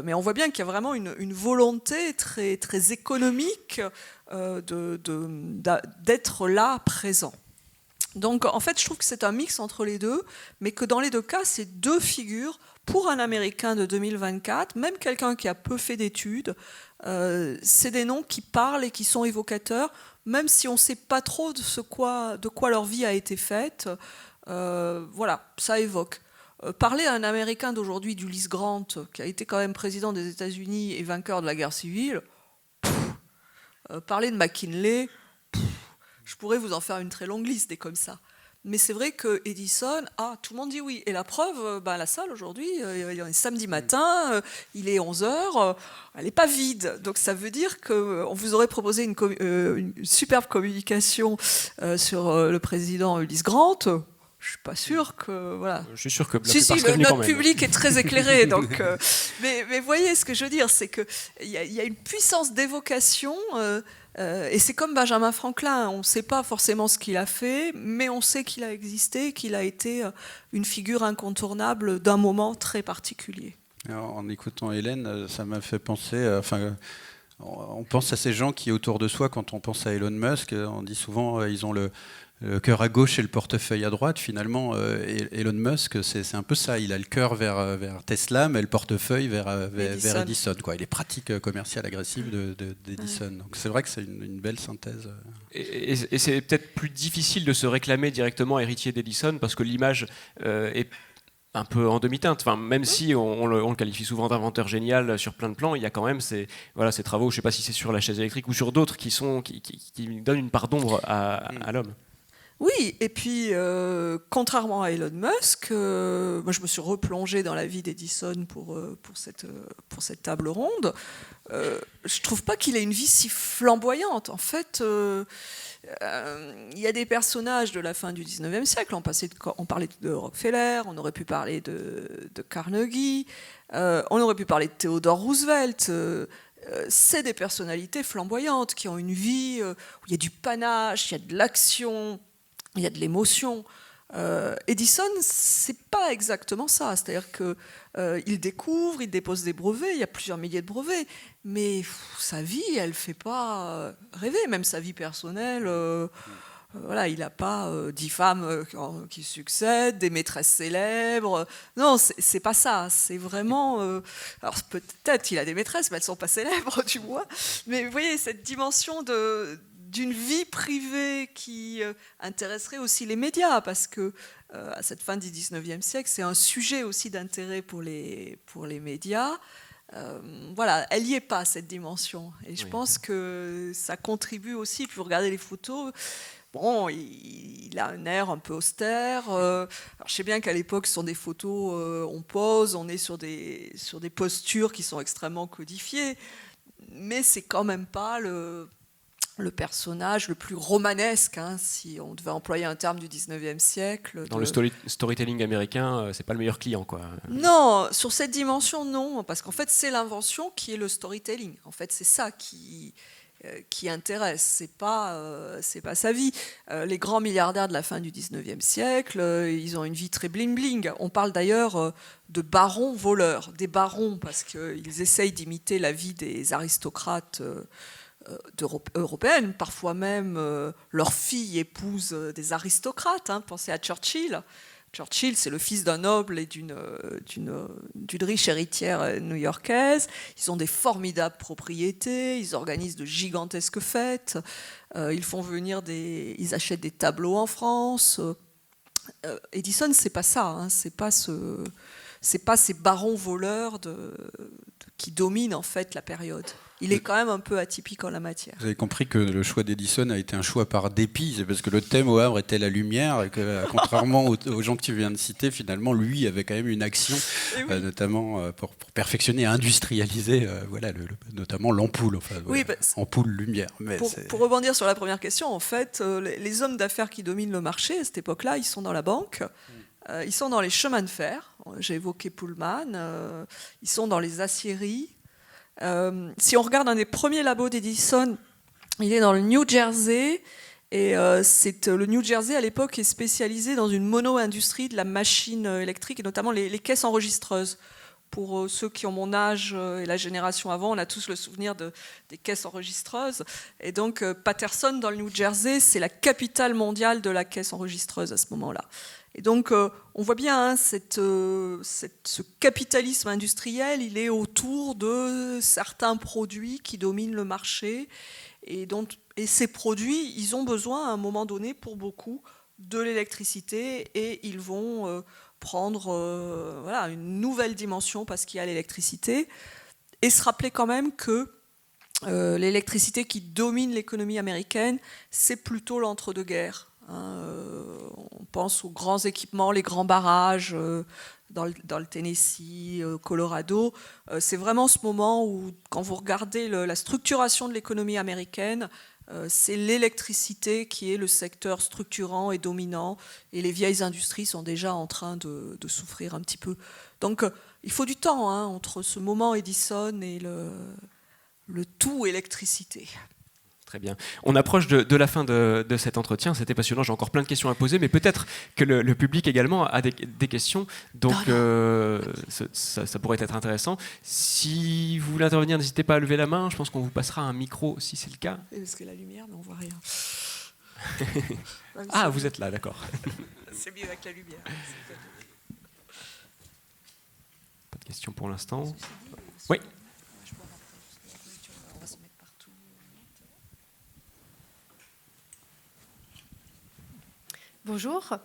Mais on voit bien qu'il y a vraiment une volonté très, très économique d'être là, présent. Donc en fait, je trouve que c'est un mix entre les deux, mais que dans les deux cas, ces deux figures, pour un Américain de 2024, même quelqu'un qui a peu fait d'études, c'est des noms qui parlent et qui sont évocateurs, même si on ne sait pas trop de quoi leur vie a été faite. Voilà, ça évoque. Parler à un Américain d'aujourd'hui, d'Ulysse Grant, qui a été quand même président des États-Unis et vainqueur de la guerre civile, parler de McKinley... Je pourrais vous en faire une très longue liste des comme ça. Mais c'est vrai que Edison, tout le monde dit oui. Et la preuve, la salle aujourd'hui, il est samedi matin, il est 11h, elle n'est pas vide. Donc ça veut dire qu'on vous aurait proposé une superbe communication sur le président Ulysse Grant. Je ne suis pas sûre que... Voilà. Je suis sûr que la plupart seraient venus notre quand même. public est très éclairé. Donc, mais voyez ce que je veux dire, c'est qu'il y a une puissance d'évocation... et c'est comme Benjamin Franklin, on ne sait pas forcément ce qu'il a fait, mais on sait qu'il a existé, qu'il a été une figure incontournable d'un moment très particulier. Alors, en écoutant Hélène, ça m'a fait penser... on pense à ces gens qui, autour de soi, quand on pense à Elon Musk, on dit souvent ils ont le cœur à gauche et le portefeuille à droite. Finalement, Elon Musk, c'est un peu ça. Il a le cœur vers Tesla, mais le portefeuille vers Edison. Quoi. Il est pratique commerciale agressive d'Edison. Donc c'est vrai que c'est une belle synthèse. Et c'est peut-être plus difficile de se réclamer directement héritier d'Edison, parce que l'image est un peu en demi-teinte. Enfin, même si on le qualifie souvent d'inventeur génial sur plein de plans, il y a quand même ces travaux, je ne sais pas si c'est sur la chaise électrique ou sur d'autres, qui donnent une part d'ombre à l'homme. Oui, et puis, contrairement à Elon Musk, moi je me suis replongée dans la vie d'Edison pour cette table ronde. Je ne trouve pas qu'il ait une vie si flamboyante. En fait, il y a des personnages de la fin du 19e siècle. On parlait de Rockefeller, on aurait pu parler de Carnegie, on aurait pu parler de Theodore Roosevelt. C'est des personnalités flamboyantes qui ont une vie où il y a du panache, il y a de l'action, il y a de l'émotion. Edison, c'est pas exactement ça. C'est-à-dire qu'il découvre, il dépose des brevets, il y a plusieurs milliers de brevets, mais sa vie, elle fait pas rêver. Même sa vie personnelle, il n'a pas 10 femmes qui succèdent, des maîtresses célèbres. Non, c'est pas ça. C'est vraiment... alors peut-être il a des maîtresses, mais elles sont pas célèbres, tu vois. Mais vous voyez, cette dimension d'une vie privée qui intéresserait aussi les médias, parce que à cette fin du 19e siècle, c'est un sujet aussi d'intérêt pour les médias. Elle n'y est pas, cette dimension. Et je pense que ça contribue aussi, puis vous regardez les photos, il a un air un peu austère. Alors je sais bien qu'à l'époque, ce sont des photos, on pose, on est sur des postures qui sont extrêmement codifiées, mais c'est quand même pas le personnage le plus romanesque, hein, si on devait employer un terme du 19e siècle. Dans le storytelling américain, c'est pas le meilleur client, quoi. Non, sur cette dimension, non, parce qu'en fait, c'est l'invention qui est le storytelling. En fait, c'est ça qui intéresse, c'est pas sa vie. Les grands milliardaires de la fin du 19e siècle, ils ont une vie très bling-bling. On parle d'ailleurs de barons voleurs, des barons, parce qu'ils essayent d'imiter la vie des aristocrates européennes. Parfois même, leurs filles épousent des aristocrates. Hein. Pensez à Churchill. Churchill, c'est le fils d'un noble et d'une riche héritière new-yorkaise. Ils ont des formidables propriétés, ils organisent de gigantesques fêtes, ils achètent des tableaux en France. Edison, c'est pas ça, hein, c'est pas ces barons voleurs qui dominent en fait la période. Il est quand même un peu atypique en la matière. Vous avez compris que le choix d'Edison a été un choix par dépit, c'est parce que le thème au Havre était la lumière, et que contrairement aux gens que tu viens de citer, finalement, lui avait quand même une action, oui. Notamment pour perfectionner et industrialiser, notamment l'ampoule, ampoule lumière. Mais pour rebondir sur la première question, en fait, les hommes d'affaires qui dominent le marché à cette époque-là, ils sont dans la banque. Ils sont dans les chemins de fer, j'ai évoqué Pullman, ils sont dans les aciéries. Si on regarde un des premiers labos d'Edison, il est dans le New Jersey, et le New Jersey à l'époque est spécialisé dans une mono-industrie de la machine électrique, et notamment les caisses enregistreuses. Pour ceux qui ont mon âge et la génération avant, on a tous le souvenir des caisses enregistreuses. Et donc Paterson, dans le New Jersey, c'est la capitale mondiale de la caisse enregistreuse à ce moment-là. Et donc, on voit bien, hein, ce capitalisme industriel, il est autour de certains produits qui dominent le marché. Et ces produits, ils ont besoin, à un moment donné, pour beaucoup, de l'électricité. Et ils vont prendre une nouvelle dimension parce qu'il y a l'électricité. Et se rappeler quand même que l'électricité qui domine l'économie américaine, c'est plutôt l'entre-deux-guerres. On pense aux grands équipements, les grands barrages dans le Tennessee, Colorado. C'est vraiment ce moment où, quand vous regardez la structuration de l'économie américaine, c'est l'électricité qui est le secteur structurant et dominant, et les vieilles industries sont déjà en train de souffrir un petit peu. Donc il faut du temps, hein, entre ce moment Edison et le tout électricité. Très bien. On approche de la fin de cet entretien. C'était passionnant. J'ai encore plein de questions à poser, mais peut-être que le public également a des questions. Donc, ça pourrait être intéressant. Si vous voulez intervenir, n'hésitez pas à lever la main. Je pense qu'on vous passera un micro si c'est le cas. Parce que la lumière, mais on voit rien. Ah, vous êtes là, d'accord. C'est mieux avec la lumière. Pas de questions pour l'instant. Oui. Bonjour.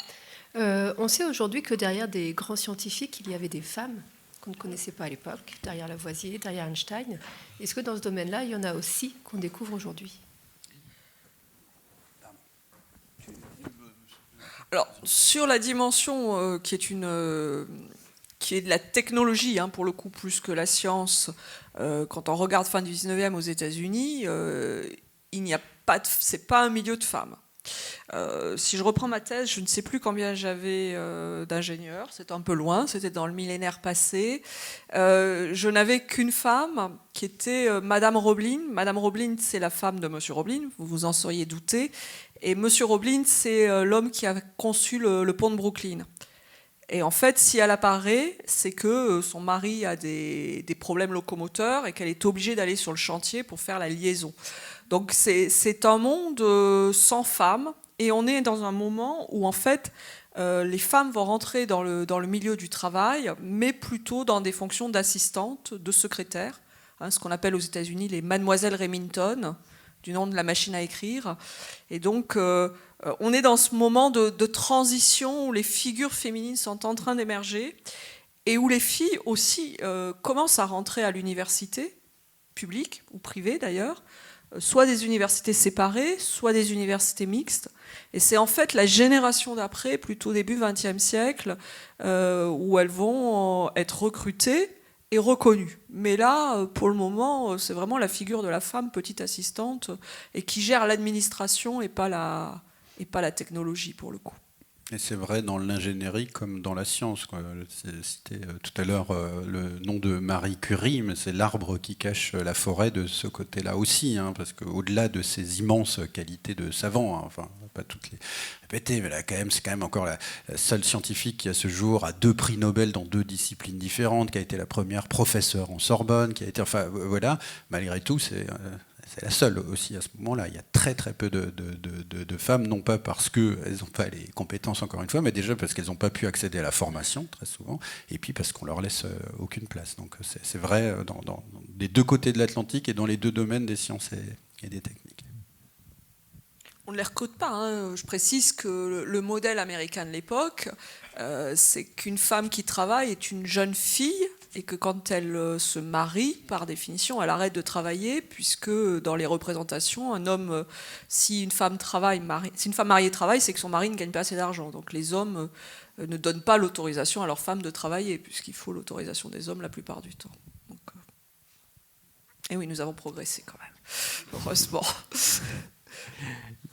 On sait aujourd'hui que derrière des grands scientifiques, il y avait des femmes qu'on ne connaissait pas à l'époque, derrière Lavoisier, derrière Einstein. Est-ce que dans ce domaine-là, il y en a aussi qu'on découvre aujourd'hui ? Alors, sur la dimension qui est de la technologie, hein, pour le coup, plus que la science, quand on regarde fin du 19e aux États-Unis, c'est pas un milieu de femmes. Si je reprends ma thèse, je ne sais plus combien j'avais d'ingénieurs, c'est un peu loin, c'était dans le millénaire passé. Je n'avais qu'une femme qui était Madame Roblin. Madame Roblin, c'est la femme de Monsieur Roblin, vous vous en seriez douté. Et Monsieur Roblin, c'est l'homme qui a conçu le pont de Brooklyn. Et en fait, si elle apparaît, c'est que son mari a des problèmes locomoteurs et qu'elle est obligée d'aller sur le chantier pour faire la liaison. Donc c'est un monde sans femmes, et on est dans un moment où en fait les femmes vont rentrer dans le milieu du travail, mais plutôt dans des fonctions d'assistantes, de secrétaires, hein, ce qu'on appelle aux États-Unis les mademoiselles Remington, du nom de la machine à écrire. Et donc on est dans ce moment de transition où les figures féminines sont en train d'émerger, et où les filles aussi commencent à rentrer à l'université, publique ou privée d'ailleurs, soit des universités séparées, soit des universités mixtes. Et c'est en fait la génération d'après, plutôt début XXe siècle, où elles vont être recrutées est reconnue. Mais là, pour le moment, c'est vraiment la figure de la femme petite assistante et qui gère l'administration et pas la technologie pour le coup. Et c'est vrai dans l'ingénierie comme dans la science, quoi. C'était tout à l'heure le nom de Marie Curie, mais c'est l'arbre qui cache la forêt de ce côté-là aussi, hein, parce qu'au-delà de ses immenses qualités de savant, hein, enfin pas toutes les répétées, mais là c'est quand même encore la seule scientifique qui à ce jour a 2 prix Nobel dans 2 disciplines différentes, qui a été la première professeure en Sorbonne, qui a été, enfin voilà, malgré tout c'est la seule aussi à ce moment-là. Il y a très très peu de femmes, non pas parce qu'elles n'ont pas les compétences, encore une fois, mais déjà parce qu'elles n'ont pas pu accéder à la formation, très souvent, et puis parce qu'on leur laisse aucune place. Donc c'est vrai dans les 2 côtés de l'Atlantique et dans les 2 domaines des sciences et des techniques. On ne les recrute pas, hein. Je précise que le modèle américain de l'époque, c'est qu'une femme qui travaille est une jeune fille et que quand elle se marie, par définition, elle arrête de travailler, puisque dans les représentations, un homme, si une femme mariée travaille, c'est que son mari ne gagne pas assez d'argent. Donc les hommes ne donnent pas l'autorisation à leur femme de travailler, puisqu'il faut l'autorisation des hommes la plupart du temps. Donc, et oui, nous avons progressé quand même, heureusement.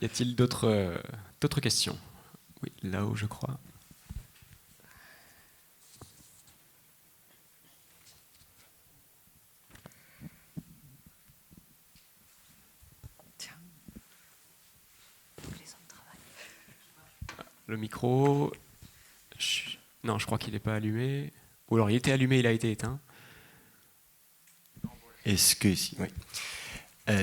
Y a-t-il d'autres questions? Oui, là-haut, je crois. Le micro... Non, je crois qu'il n'est pas allumé. Ou alors il était allumé, il a été éteint. Est-ce que... Oui.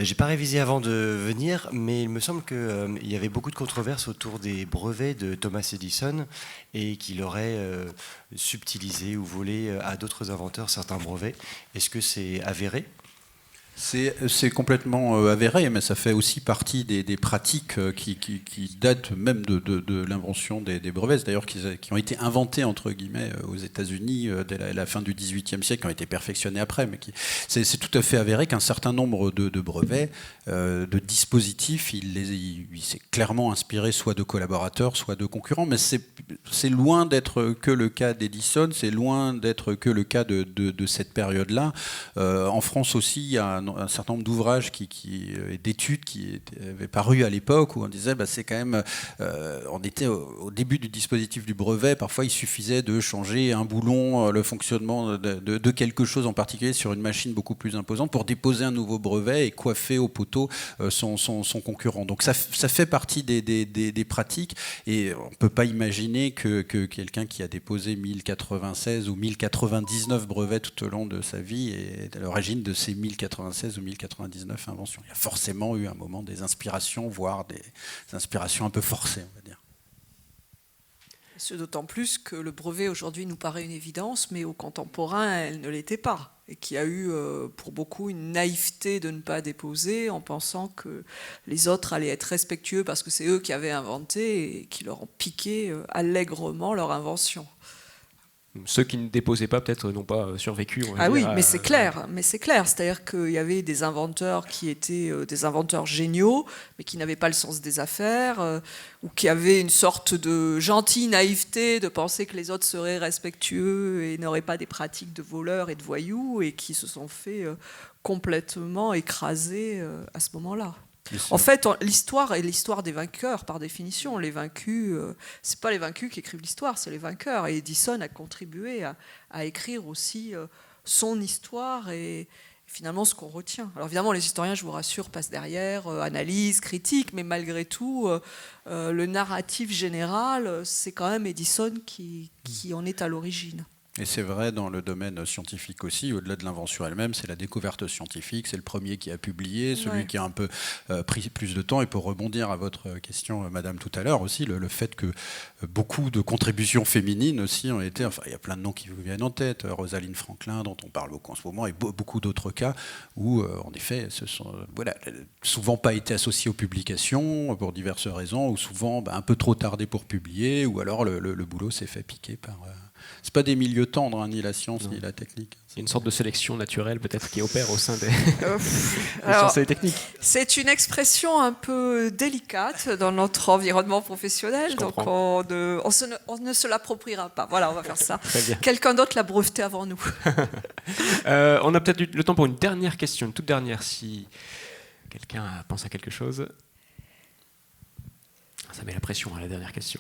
J'ai pas révisé avant de venir, mais il me semble qu'il y avait beaucoup de controverses autour des brevets de Thomas Edison et qu'il aurait subtilisé ou volé à d'autres inventeurs certains brevets. Est-ce que c'est avéré ? C'est complètement avéré, mais ça fait aussi partie des pratiques qui datent même de l'invention des brevets, d'ailleurs qui ont été inventés entre guillemets aux États-Unis dès la fin du XVIIIe siècle, qui ont été perfectionnés après, mais c'est tout à fait avéré qu'un certain nombre de brevets, de dispositifs, il s'est clairement inspiré soit de collaborateurs, soit de concurrents, mais c'est loin d'être que le cas d'Edison, c'est loin d'être que le cas de cette période-là. En France aussi, il y a un certain nombre d'ouvrages et d'études qui avaient paru à l'époque où on disait c'est quand même on était au début du dispositif du brevet, parfois il suffisait de changer un boulon, le fonctionnement de quelque chose en particulier sur une machine beaucoup plus imposante pour déposer un nouveau brevet et coiffer au poteau son concurrent. Donc ça fait partie des pratiques et on ne peut pas imaginer que quelqu'un qui a déposé 1096 ou 1099 brevets tout au long de sa vie est à l'origine de ces 1096 ou 1099 inventions. Il y a forcément eu un moment des inspirations, voire des inspirations un peu forcées, on va dire. C'est d'autant plus que le brevet aujourd'hui nous paraît une évidence, mais aux contemporains, elle ne l'était pas. Et qu'il y a eu pour beaucoup une naïveté de ne pas déposer en pensant que les autres allaient être respectueux parce que c'est eux qui avaient inventé et qui leur ont piqué allègrement leur invention. Ceux qui ne déposaient pas, peut-être, n'ont pas survécu. Oui, mais c'est clair. C'est-à-dire qu'il y avait des inventeurs qui étaient des inventeurs géniaux, mais qui n'avaient pas le sens des affaires, ou qui avaient une sorte de gentille naïveté de penser que les autres seraient respectueux et n'auraient pas des pratiques de voleurs et de voyous, et qui se sont fait complètement écraser à ce moment-là. En fait, l'histoire est l'histoire des vainqueurs, par définition. Les vaincus, c'est pas les vaincus qui écrivent l'histoire, c'est les vainqueurs. Et Edison a contribué à écrire aussi son histoire et finalement ce qu'on retient. Alors évidemment, les historiens, je vous rassure, passent derrière, analysent, critiquent, mais malgré tout, le narratif général, c'est quand même Edison qui en est à l'origine. Et c'est vrai dans le domaine scientifique aussi, au-delà de l'invention elle-même, c'est la découverte scientifique, c'est le premier qui a publié, celui qui a un peu pris plus de temps. Et pour rebondir à votre question, madame, tout à l'heure aussi, le fait que beaucoup de contributions féminines aussi ont été, enfin il y a plein de noms qui vous viennent en tête, Rosalind Franklin dont on parle beaucoup en ce moment, et beaucoup d'autres cas où en effet ce sont souvent pas été associés aux publications pour diverses raisons, ou souvent un peu trop tardé pour publier, ou alors le boulot s'est fait piquer C'est pas des milieux tendres, hein, ni la science, Non. ni la technique. Il y a une sorte de sélection naturelle peut-être qui opère au sein des, des Alors, sciences et des techniques. c'est une expression un peu délicate dans notre environnement professionnel, Je donc comprends. on ne se l'appropriera pas. Voilà, on va faire ça. Très bien. Quelqu'un d'autre l'a breveté avant nous. On a peut-être le temps pour une dernière question, une toute dernière, si quelqu'un pense à quelque chose. Ça met la pression à la dernière question.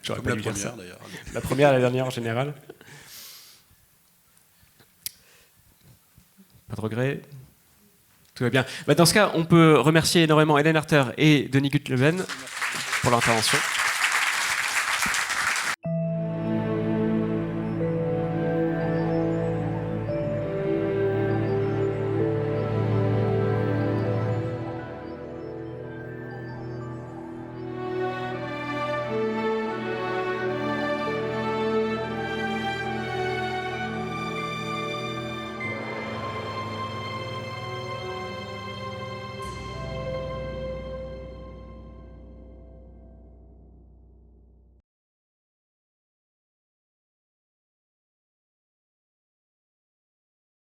J'aurais Comme pas la dû dire ça. première, d'ailleurs. La première et la dernière en général. Pas de regret. Tout va bien. Dans ce cas, on peut remercier énormément Hélène Arter et Denis Guttleven pour leur intervention.